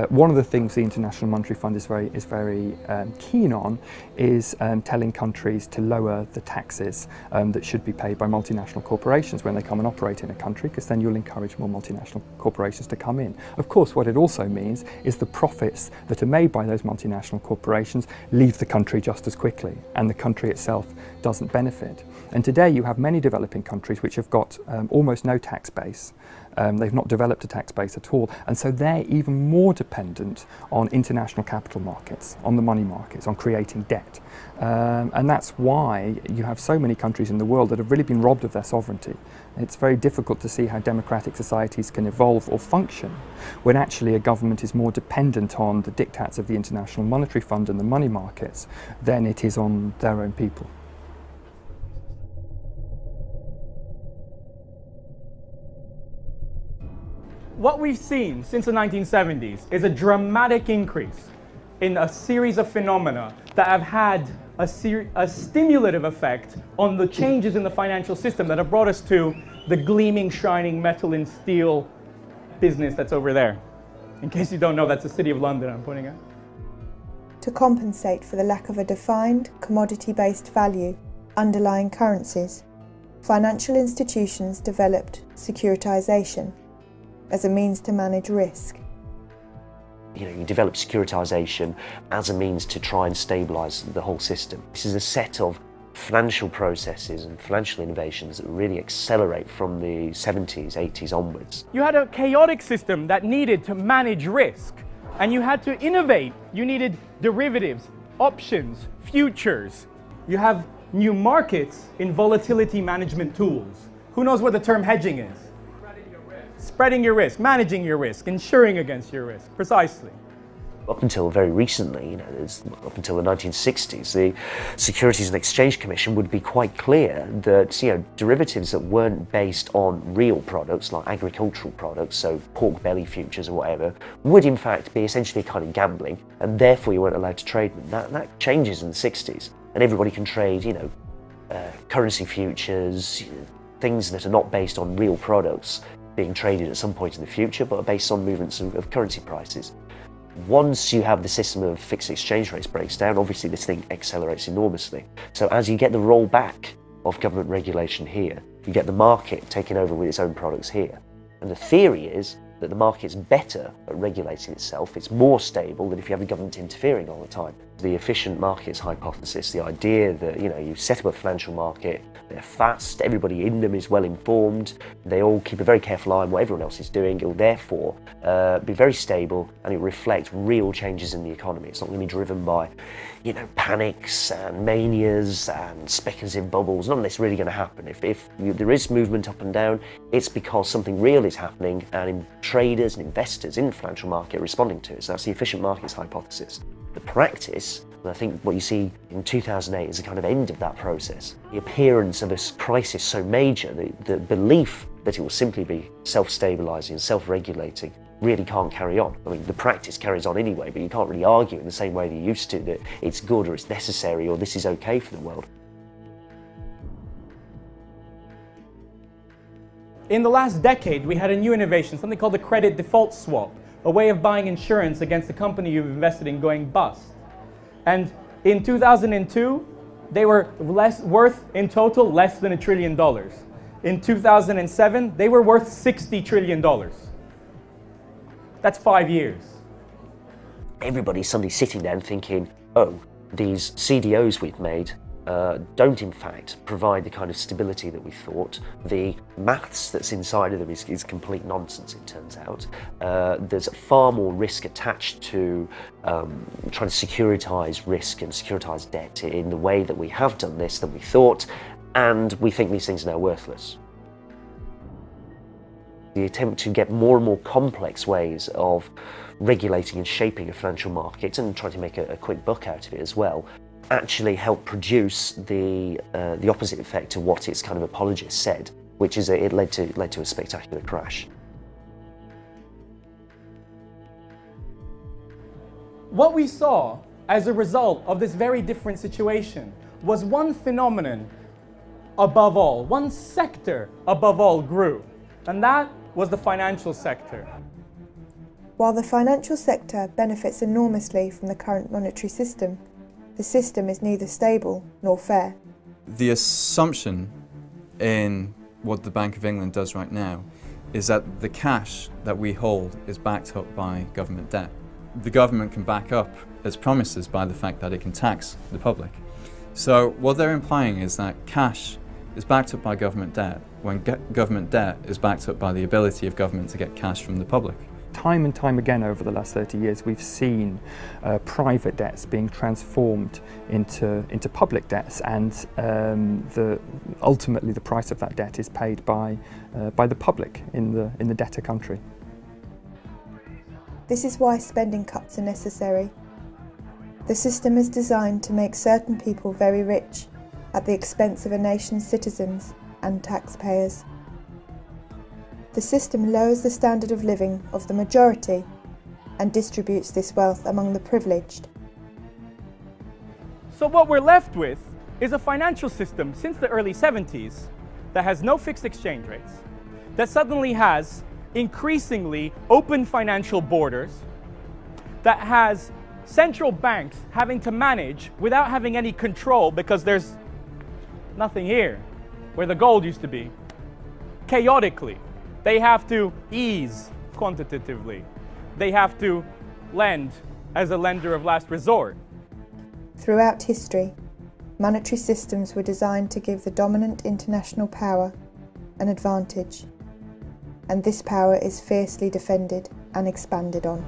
One of the things the International Monetary Fund is very keen on is telling countries to lower the taxes that should be paid by multinational corporations when they come and operate in a country, because then you'll encourage more multinational corporations to come in. Of course, what it also means is the profits that are made by those multinational corporations leave the country just as quickly, and the country itself doesn't benefit. And today you have many developing countries which have got almost no tax base. They've not developed a tax base at all, and so they're even more dependent on international capital markets, on the money markets, on creating debt. And that's why you have so many countries in the world that have really been robbed of their sovereignty. It's very difficult to see how democratic societies can evolve or function when actually a government is more dependent on the diktats of the International Monetary Fund and the money markets than it is on their own people. What we've seen since the 1970s is a dramatic increase in a series of phenomena that have had a stimulative effect on the changes in the financial system that have brought us to the gleaming, shining metal and steel business that's over there. In case you don't know, that's the City of London I'm pointing at. To compensate for the lack of a defined, commodity-based value underlying currencies, financial institutions developed securitization as a means to manage risk. You develop securitization as a means to try and stabilize the whole system. This is a set of financial processes and financial innovations that really accelerate from the 70s, 80s onwards. You had a chaotic system that needed to manage risk, and you had to innovate. You needed derivatives, options, futures. You have new markets in volatility management tools. Who knows what the term hedging is? Spreading your risk, managing your risk, insuring against your risk, precisely. Up until very recently, up until the 1960s, the Securities and Exchange Commission would be quite clear that derivatives that weren't based on real products, like agricultural products, so pork belly futures or whatever, would in fact be essentially kind of gambling, and therefore you weren't allowed to trade them. That changes in the 60s, and everybody can trade, currency futures, things that are not based on real products, being traded at some point in the future, but are based on movements of currency prices. Once you have the system of fixed exchange rates breaks down, obviously this thing accelerates enormously. So as you get the rollback of government regulation here, you get the market taking over with its own products here. And the theory is that the market's better at regulating itself, it's more stable than if you have the government interfering all the time. The efficient markets hypothesis, the idea that you set up a financial market, they're fast, everybody in them is well informed, they all keep a very careful eye on what everyone else is doing, it will therefore be very stable and it will reflect real changes in the economy. It's not going to be driven by panics and manias and speculative bubbles. None of this really going to happen. If there is movement up and down, it's because something real is happening and traders and investors in the financial market are responding to it. So that's the efficient markets hypothesis. The practice, and I think what you see in 2008 is a kind of end of that process. The appearance of a crisis so major, the belief that it will simply be self-stabilising and self-regulating really can't carry on. I mean, the practice carries on anyway, but you can't really argue in the same way that you used to, that it's good or it's necessary or this is okay for the world. In the last decade, we had a new innovation, something called the credit default swap, a way of buying insurance against the company you've invested in going bust. And in 2002, they were worth in total less than $1 trillion. In 2007, they were worth $60 trillion. That's 5 years. Everybody's suddenly sitting there and thinking, oh, these CDOs we've made don't in fact provide the kind of stability that we thought. The maths that's inside of them is complete nonsense, it turns out. There's far more risk attached to trying to securitise risk and securitise debt in the way that we have done this than we thought, and we think these things are now worthless. The attempt to get more and more complex ways of regulating and shaping a financial market and trying to make a quick buck out of it as well actually helped produce the opposite effect to what its kind of apologists said, which is that it led to a spectacular crash. What we saw as a result of this very different situation was one phenomenon above all, one sector above all grew, and that was the financial sector. While the financial sector benefits enormously from the current monetary system, the system is neither stable nor fair. The assumption in what the Bank of England does right now is that the cash that we hold is backed up by government debt. The government can back up its promises by the fact that it can tax the public. So what they're implying is that cash is backed up by government debt, when government debt is backed up by the ability of government to get cash from the public. Time and time again over the last 30 years we've seen private debts being transformed into public debts, and ultimately the price of that debt is paid by the public in the debtor country. This is why spending cuts are necessary. The system is designed to make certain people very rich at the expense of a nation's citizens and taxpayers. The system lowers the standard of living of the majority and distributes this wealth among the privileged. So what we're left with is a financial system since the early 70s that has no fixed exchange rates, that suddenly has increasingly open financial borders, that has central banks having to manage without having any control because there's nothing here where the gold used to be. Chaotically, they have to ease quantitatively. They have to lend as a lender of last resort. Throughout history, monetary systems were designed to give the dominant international power an advantage, and this power is fiercely defended and expanded on.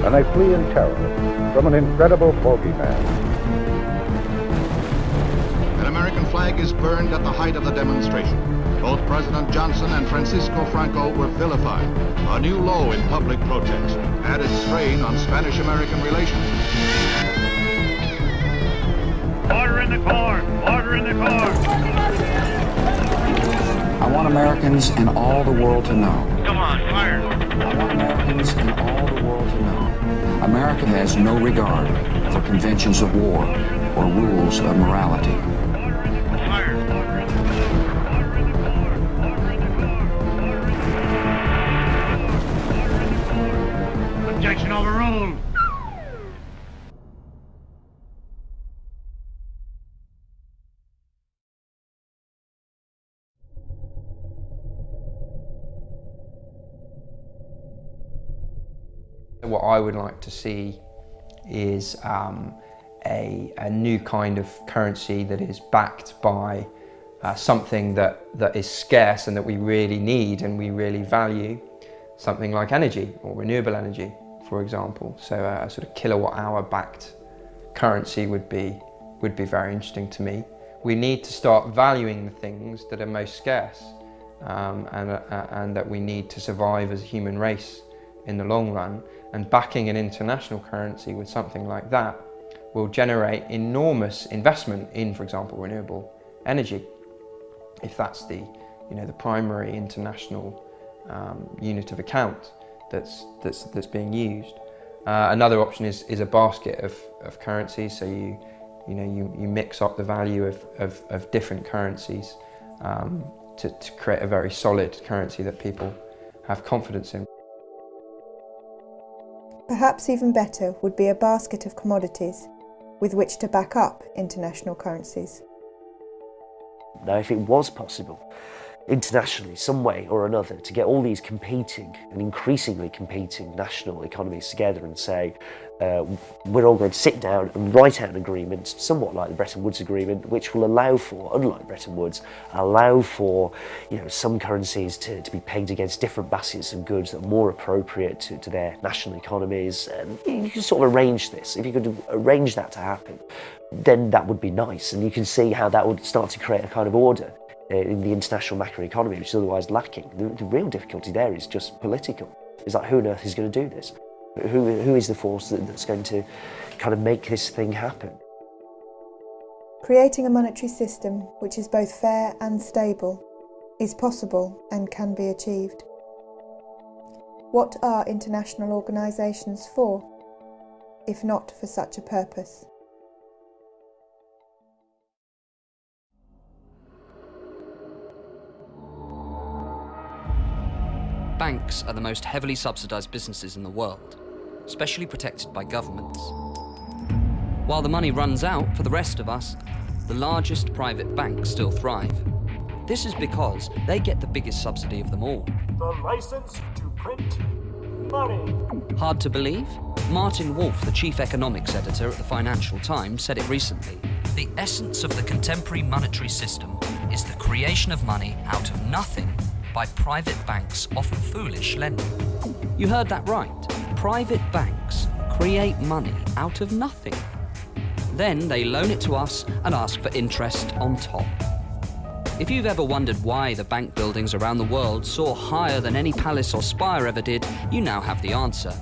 And they flee in terror from an incredible bogeyman. An American flag is burned at the height of the demonstration. Both President Johnson and Francisco Franco were vilified. A new low in public protest added strain on Spanish-American relations. Order in the court! Order in the court! I want Americans and all the world to know. Come on, fire! I want Americans and all the world to know. America has no regard for conventions of war or rules of morality. Objection overruled. What I would like to see is a new kind of currency that is backed by something that is scarce and that we really need and we really value, something like energy or renewable energy, for example. So a sort of kilowatt-hour backed currency would be very interesting to me. We need to start valuing the things that are most scarce and that we need to survive as a human race in the long run, and backing an international currency with something like that will generate enormous investment in, for example, renewable energy, if that's the primary international unit of account that's being used. Another option is a basket of currencies, so you mix up the value of different currencies to create a very solid currency that people have confidence in. Perhaps even better would be a basket of commodities with which to back up international currencies. Now, if it was possible, internationally, some way or another, to get all these competing and increasingly competing national economies together and say, we're all going to sit down and write out an agreement, somewhat like the Bretton Woods Agreement, which will allow for, unlike Bretton Woods, allow for some currencies to be pegged against different baskets of goods that are more appropriate to their national economies. And you can sort of arrange this. If you could arrange that to happen, then that would be nice, and you can see how that would start to create a kind of order in the international macroeconomy, which is otherwise lacking. The real difficulty there is just political. It's like, who on earth is going to do this? Who is the force that's going to kind of make this thing happen? Creating a monetary system which is both fair and stable is possible and can be achieved. What are international organisations for, if not for such a purpose? Banks are the most heavily subsidised businesses in the world, specially protected by governments. While the money runs out for the rest of us, the largest private banks still thrive. This is because they get the biggest subsidy of them all. The license to print money. Hard to believe? Martin Wolf, the chief economics editor at the Financial Times, said it recently. The essence of the contemporary monetary system is the creation of money out of nothing by private banks, often foolish lending. You heard that right. Private banks create money out of nothing. Then they loan it to us and ask for interest on top. If you've ever wondered why the bank buildings around the world soar higher than any palace or spire ever did, you now have the answer.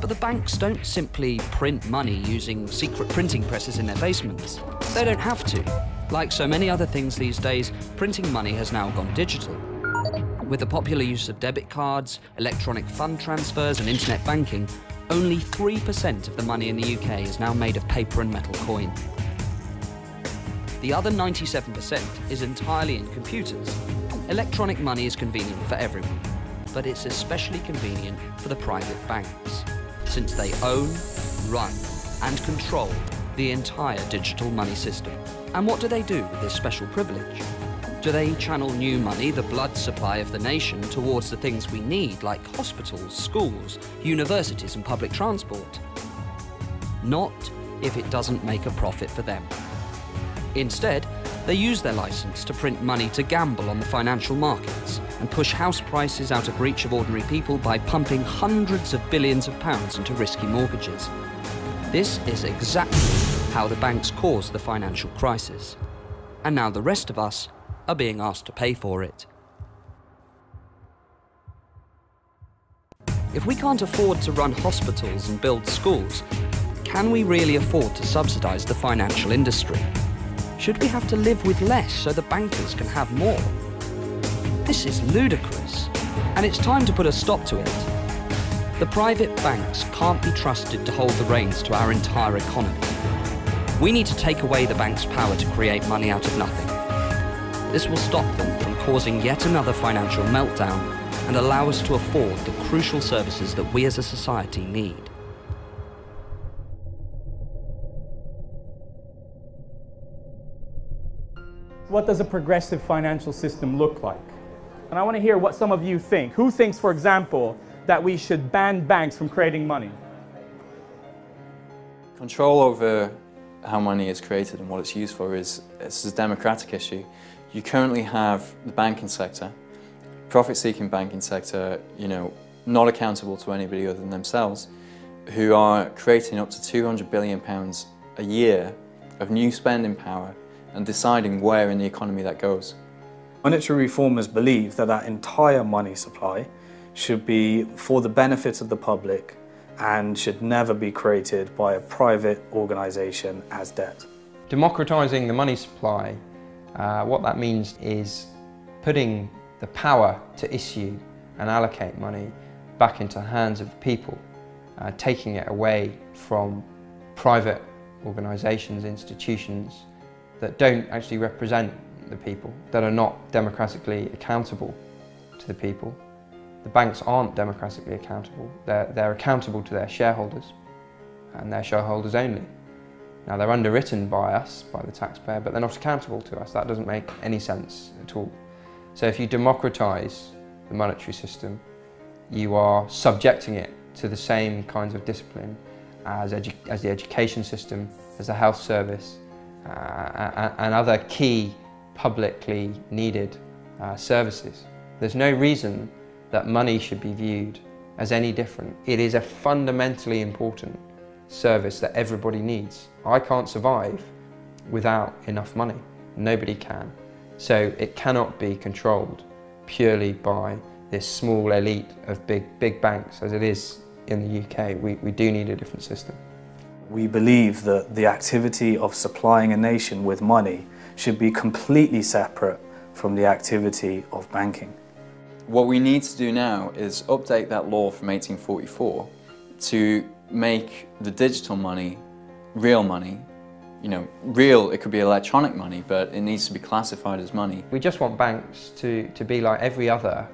But the banks don't simply print money using secret printing presses in their basements. They don't have to. Like so many other things these days, printing money has now gone digital. With the popular use of debit cards, electronic fund transfers and internet banking, only 3% of the money in the UK is now made of paper and metal coin. The other 97% is entirely in computers. Electronic money is convenient for everyone, but it's especially convenient for the private banks, since they own, run, and control the entire digital money system. And what do they do with this special privilege? Do they channel new money, the blood supply of the nation, towards the things we need, like hospitals, schools, universities, and public transport? Not if it doesn't make a profit for them. Instead, they use their license to print money to gamble on the financial markets and push house prices out of reach of ordinary people by pumping hundreds of billions of pounds into risky mortgages. This is exactly how the banks caused the financial crisis. And now the rest of us are being asked to pay for it. If we can't afford to run hospitals and build schools, can we really afford to subsidise the financial industry? Should we have to live with less so the bankers can have more? This is ludicrous, and it's time to put a stop to it. The private banks can't be trusted to hold the reins to our entire economy. We need to take away the bank's power to create money out of nothing. This will stop them from causing yet another financial meltdown and allow us to afford the crucial services that we as a society need. What does a progressive financial system look like? And I want to hear what some of you think. Who thinks, for example, that we should ban banks from creating money? Control over how money is created and what it's used for is a democratic issue. You currently have the banking sector, profit-seeking banking sector, not accountable to anybody other than themselves, who are creating up to £200 billion a year of new spending power and deciding where in the economy that goes. Monetary reformers believe that that entire money supply should be for the benefit of the public and should never be created by a private organisation as debt. Democratising the money supply, what that means is putting the power to issue and allocate money back into the hands of the people, taking it away from private organisations, institutions that don't actually represent the people, that are not democratically accountable to the people. The banks aren't democratically accountable. They're accountable to their shareholders and their shareholders only. Now they're underwritten by us, by the taxpayer, but they're not accountable to us. That doesn't make any sense at all. So if you democratise the monetary system, you are subjecting it to the same kinds of discipline as the education system, as the health service, and other key publicly needed services. There's no reason that money should be viewed as any different. It is a fundamentally important service that everybody needs. I can't survive without enough money. Nobody can. So it cannot be controlled purely by this small elite of big banks as it is in the UK. We do need a different system. We believe that the activity of supplying a nation with money should be completely separate from the activity of banking. What we need to do now is update that law from 1844 to make the digital money real money. Real, it could be electronic money, but it needs to be classified as money. We just want banks to be like every other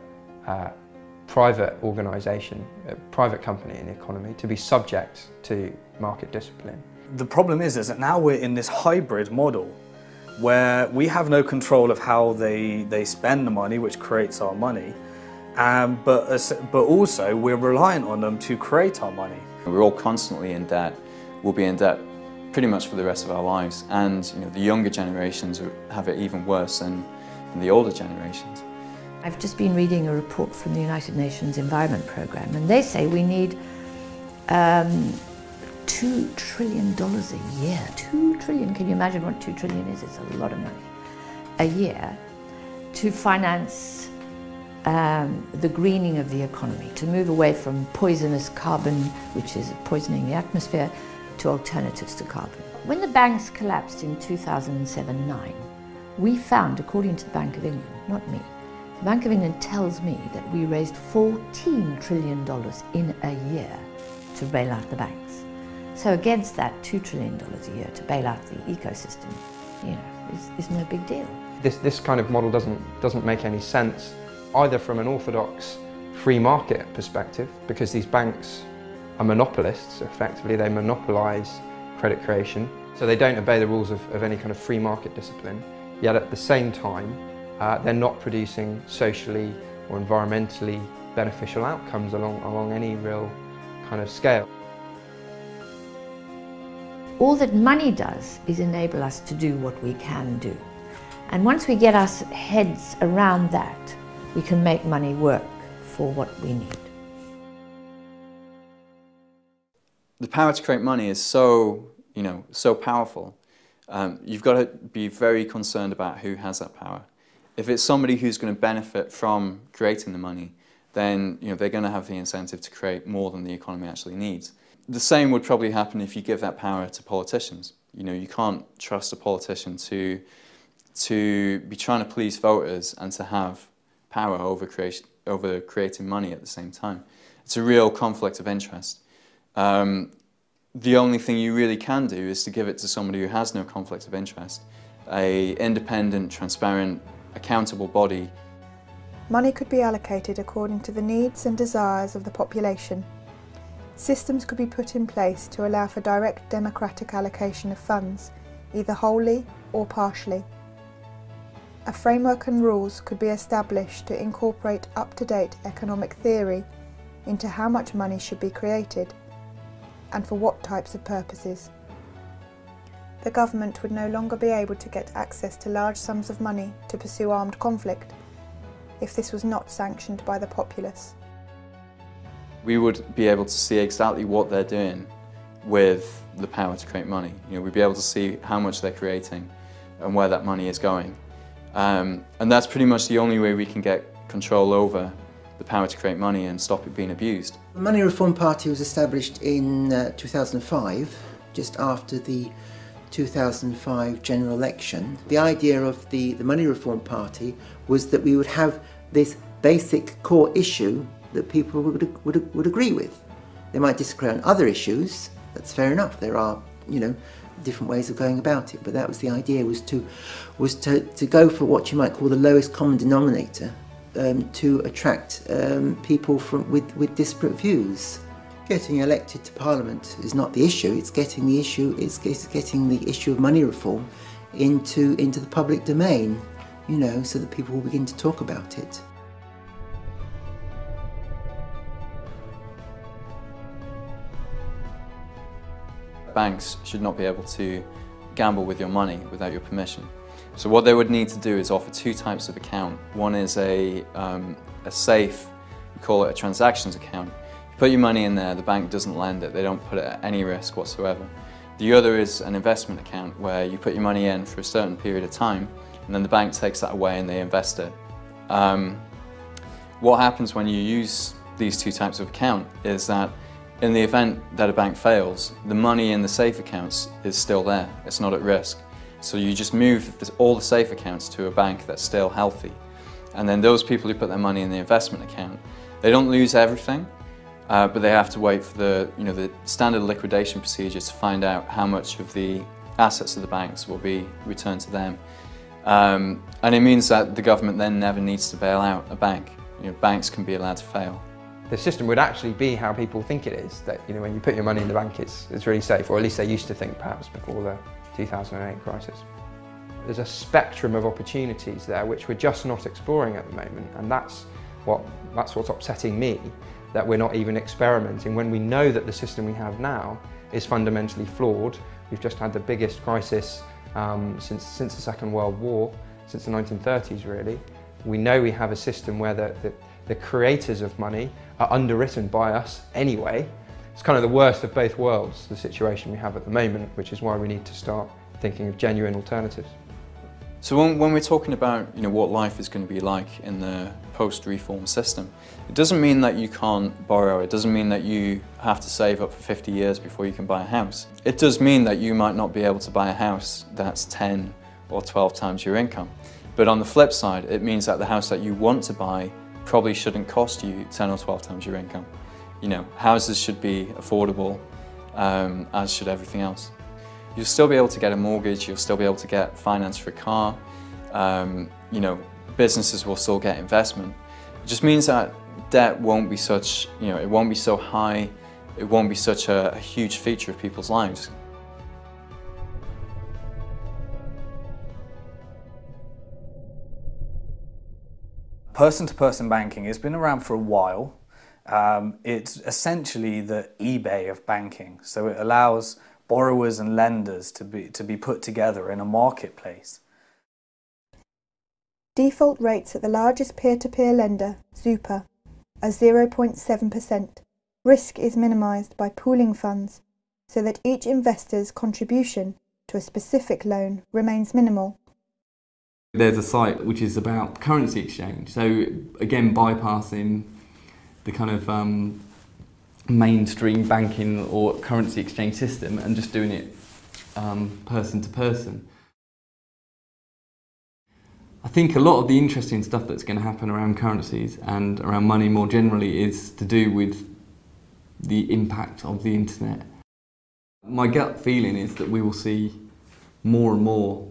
private organisation, private company in the economy, to be subject to market discipline. The problem is that now we're in this hybrid model where we have no control of how they spend the money, which creates our money, but also we're reliant on them to create our money. We're all constantly in debt. We'll be in debt pretty much for the rest of our lives, and the younger generations have it even worse than the older generations. I've just been reading a report from the United Nations Environment Programme, and they say we need $2 trillion a year. 2 trillion, can you imagine what 2 trillion is? It's a lot of money. A year to finance the greening of the economy, to move away from poisonous carbon, which is poisoning the atmosphere, to alternatives to carbon. When the banks collapsed in 2007-9, we found, according to the Bank of England, not me, the Bank of England tells me that we raised $14 trillion in a year to bail out the banks. So against that $2 trillion a year to bail out the ecosystem, is no big deal. This kind of model doesn't make any sense, either from an orthodox free market perspective, because these banks are monopolists. Effectively they monopolise credit creation, so they don't obey the rules of any kind of free market discipline, yet at the same time they're not producing socially or environmentally beneficial outcomes along any real kind of scale. All that money does is enable us to do what we can do. And once we get our heads around that, we can make money work for what we need. The power to create money is so powerful. You've got to be very concerned about who has that power. If it's somebody who's going to benefit from creating the money, then they're going to have the incentive to create more than the economy actually needs. The same would probably happen if you give that power to politicians. You can't trust a politician to be trying to please voters and to have power over creating money at the same time. It's a real conflict of interest. The only thing you really can do is to give it to somebody who has no conflict of interest, an independent, transparent, accountable body. Money could be allocated according to the needs and desires of the population. Systems could be put in place to allow for direct democratic allocation of funds, either wholly or partially. A framework and rules could be established to incorporate up-to-date economic theory into how much money should be created and for what types of purposes. The government would no longer be able to get access to large sums of money to pursue armed conflict if this was not sanctioned by the populace. We would be able to see exactly what they're doing with the power to create money. We'd be able to see how much they're creating and where that money is going. And that's pretty much the only way we can get control over the power to create money and stop it being abused. The Money Reform Party was established in 2005, just after the 2005 general election. The idea of the Money Reform Party was that we would have this basic core issue that people would agree with. They might disagree on other issues, that's fair enough. There are, different ways of going about it, but that was the idea, was to go for what you might call the lowest common denominator, to attract people with disparate views. Getting elected to Parliament is not the issue, it's getting the issue of money reform into the public domain, so that people will begin to talk about it. Banks should not be able to gamble with your money without your permission. So what they would need to do is offer two types of account. One is a safe, we call it a transactions account. You put your money in there, the bank doesn't lend it, they don't put it at any risk whatsoever. The other is an investment account where you put your money in for a certain period of time and then the bank takes that away and they invest it. What happens when you use these two types of account is that in the event that a bank fails, the money in the safe accounts is still there, it's not at risk. So you just move all the safe accounts to a bank that's still healthy. And then those people who put their money in the investment account, they don't lose everything, but they have to wait for the standard liquidation procedure to find out how much of the assets of the banks will be returned to them. And it means that the government then never needs to bail out a bank. Banks can be allowed to fail. The system would actually be how people think it is, that when you put your money in the bank it's really safe, or at least they used to think perhaps before the 2008 crisis. There's a spectrum of opportunities there which we're just not exploring at the moment, and that's That's what's upsetting me, that we're not even experimenting when we know that the system we have now is fundamentally flawed. We've just had the biggest crisis since the Second World War, since the 1930s really. We know we have a system where the creators of money are underwritten by us anyway. It's kind of the worst of both worlds, the situation we have at the moment, which is why we need to start thinking of genuine alternatives. So when we're talking about what life is going to be like in the post-reform system, it doesn't mean that you can't borrow, it doesn't mean that you have to save up for 50 years before you can buy a house. It does mean that you might not be able to buy a house that's 10 or 12 times your income. But on the flip side, it means that the house that you want to buy probably shouldn't cost you 10 or 12 times your income. Houses should be affordable, as should everything else. You'll still be able to get a mortgage, you'll still be able to get finance for a car, businesses will still get investment. It just means that debt won't be such, it won't be so high, it won't be such a huge feature of people's lives. Person-to-person banking has been around for a while. It's essentially the eBay of banking, so it allows borrowers and lenders to be put together in a marketplace. Default rates at the largest peer-to-peer lender, Zupa, are 0.7%. Risk is minimised by pooling funds so that each investor's contribution to a specific loan remains minimal. There's a site which is about currency exchange, so again bypassing the kind of mainstream banking or currency exchange system and just doing it person to person. I think a lot of the interesting stuff that's going to happen around currencies and around money more generally is to do with the impact of the internet. My gut feeling is that we will see more and more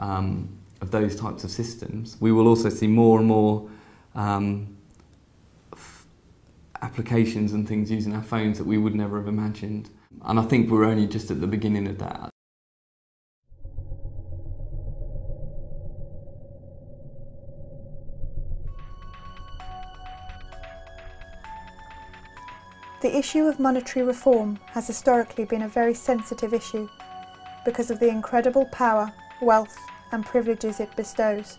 of those types of systems. We will also see more and more applications and things using our phones that we would never have imagined. And I think we're only just at the beginning of that. The issue of monetary reform has historically been a very sensitive issue because of the incredible power, wealth and privileges it bestows.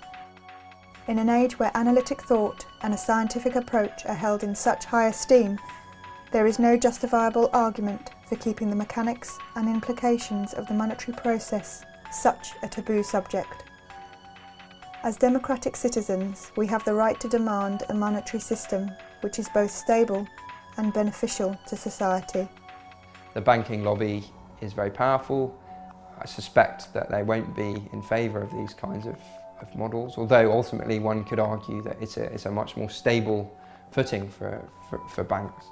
In an age where analytic thought and a scientific approach are held in such high esteem, there is no justifiable argument for keeping the mechanics and implications of the monetary process such a taboo subject. As democratic citizens, we have the right to demand a monetary system which is both stable and beneficial to society. The banking lobby is very powerful. I suspect that they won't be in favour of these kinds of models, although ultimately one could argue that it's a much more stable footing for banks.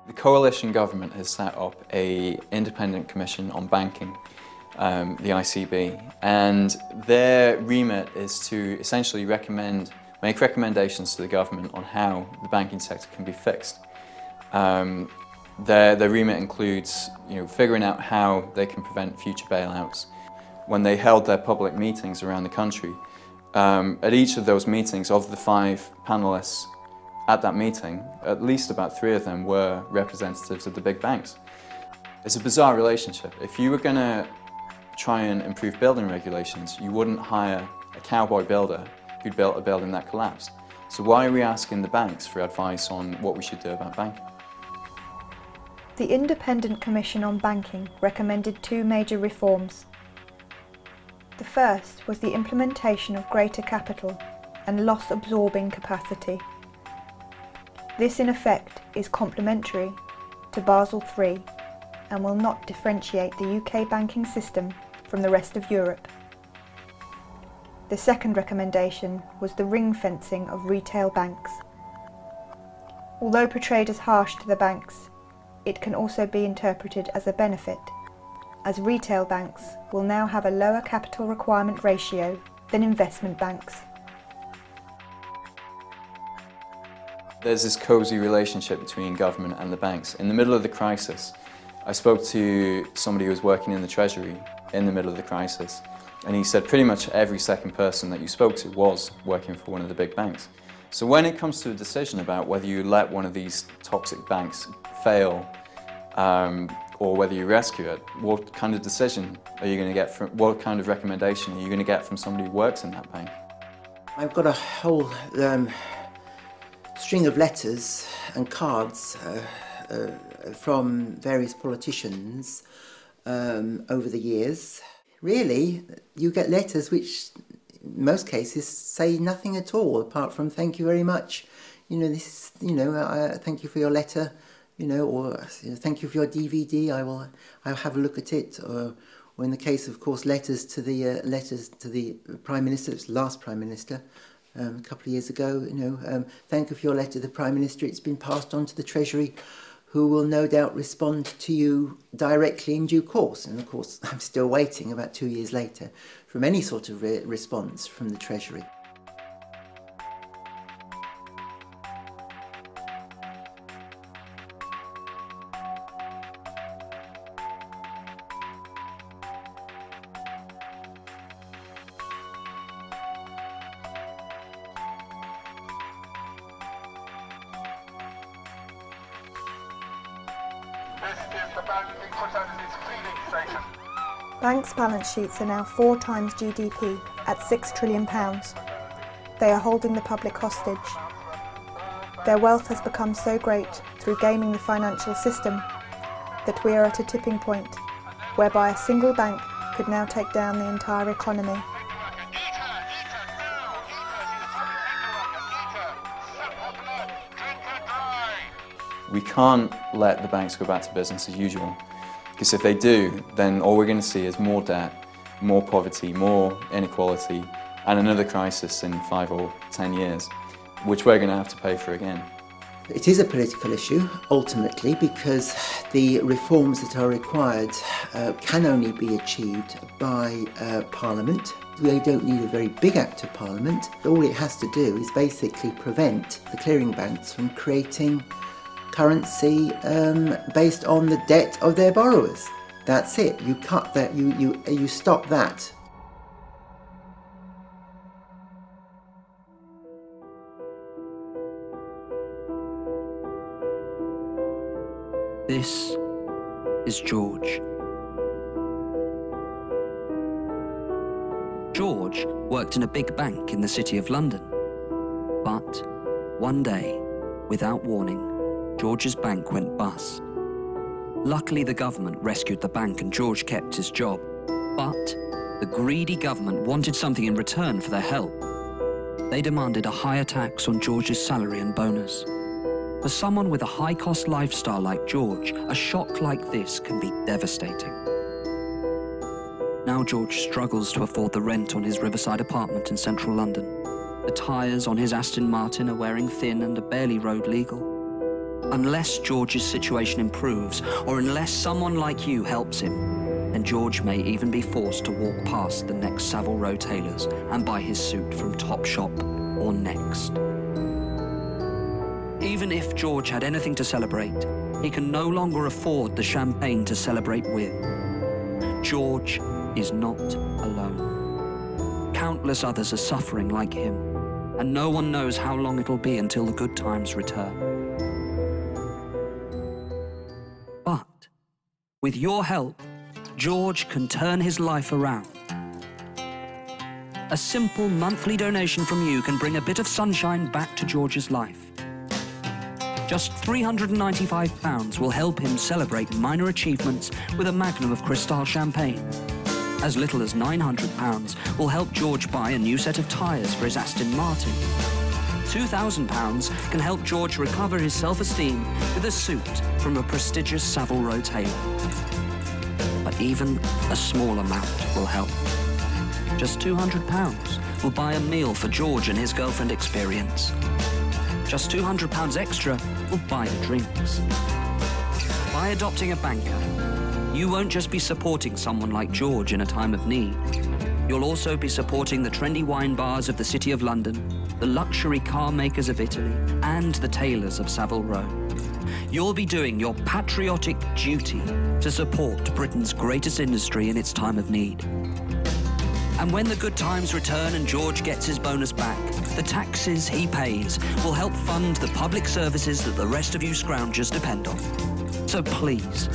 The coalition government has set up an independent commission on banking, the ICB, and their remit is to essentially make recommendations to the government on how the banking sector can be fixed. Their remit includes figuring out how they can prevent future bailouts. When they held their public meetings around the country, at each of those meetings, of the 5 panellists at that meeting, at least about 3 of them were representatives of the big banks. It's a bizarre relationship. If you were going to try and improve building regulations, you wouldn't hire a cowboy builder who'd built a building that collapsed. So why are we asking the banks for advice on what we should do about banking? The Independent Commission on Banking recommended 2 major reforms. The first was the implementation of greater capital and loss-absorbing capacity. This in effect is complementary to Basel III and will not differentiate the UK banking system from the rest of Europe. The second recommendation was the ring-fencing of retail banks. Although portrayed as harsh to the banks, it can also be interpreted as a benefit, as retail banks will now have a lower capital requirement ratio than investment banks. There's this cosy relationship between government and the banks. In the middle of the crisis, I spoke to somebody who was working in the Treasury in the middle of the crisis, And he said pretty much every second person that you spoke to was working for one of the big banks. So when it comes to a decision about whether you let one of these toxic banks fail or whether you rescue it, what kind of decision are you going to get from, what kind of recommendation are you going to get from somebody who works in that bank? I've got a whole string of letters and cards from various politicians over the years. Really, you get letters which, in most cases, say nothing at all apart from "thank you very much." You know, this. You know, thank you for your letter. You know, or thank you for your DVD. I'll have a look at it. Or in the case, of course, letters to the Prime Minister. It was the last Prime Minister a couple of years ago. You know, thank you for your letter to the Prime Minister. It's been passed on to the Treasury, who will no doubt respond to you directly in due course. And of course, I'm still waiting about 2 years later from any sort of response from the Treasury. Banks' balance sheets are now 4 times GDP at £6 trillion. They are holding the public hostage. Their wealth has become so great through gaming the financial system that we are at a tipping point whereby a single bank could now take down the entire economy. We can't let the banks go back to business as usual, because if they do, then all we're going to see is more debt, more poverty, more inequality, and another crisis in 5 or 10 years, which we're going to have to pay for again. It is a political issue, ultimately, because the reforms that are required can only be achieved by Parliament. We don't need a very big act of Parliament. All it has to do is basically prevent the clearing banks from creating currency based on the debt of their borrowers. That's it. You cut that. You stop that. This is George. George worked in a big bank in the City of London. But one day, without warning, George's bank went bust. Luckily, the government rescued the bank and George kept his job. But the greedy government wanted something in return for their help. They demanded a higher tax on George's salary and bonus. For someone with a high-cost lifestyle like George, a shock like this can be devastating. Now George struggles to afford the rent on his riverside apartment in central London. The tyres on his Aston Martin are wearing thin and are barely road legal. Unless George's situation improves, or unless someone like you helps him, then George may even be forced to walk past the next Savile Row tailors and buy his suit from Topshop or Next. Even if George had anything to celebrate, he can no longer afford the champagne to celebrate with. George is not alone. Countless others are suffering like him, and no one knows how long it'll be until the good times return. But with your help, George can turn his life around. A simple monthly donation from you can bring a bit of sunshine back to George's life. Just £395 will help him celebrate minor achievements with a magnum of Cristal champagne. As little as £900 will help George buy a new set of tyres for his Aston Martin. £2,000 can help George recover his self-esteem with a suit from a prestigious Savile Row tailor. But even a small amount will help. Just £200 will buy a meal for George and his girlfriend Experience. Just £200 extra will buy the drinks. By adopting a banker, you won't just be supporting someone like George in a time of need. You'll also be supporting the trendy wine bars of the City of London, the luxury car makers of Italy, and the tailors of Savile Row. You'll be doing your patriotic duty to support Britain's greatest industry in its time of need. And when the good times return and George gets his bonus back, the taxes he pays will help fund the public services that the rest of you scroungers depend on. So please,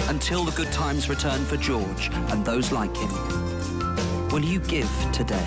until the good times return for George and those like him, will you give today?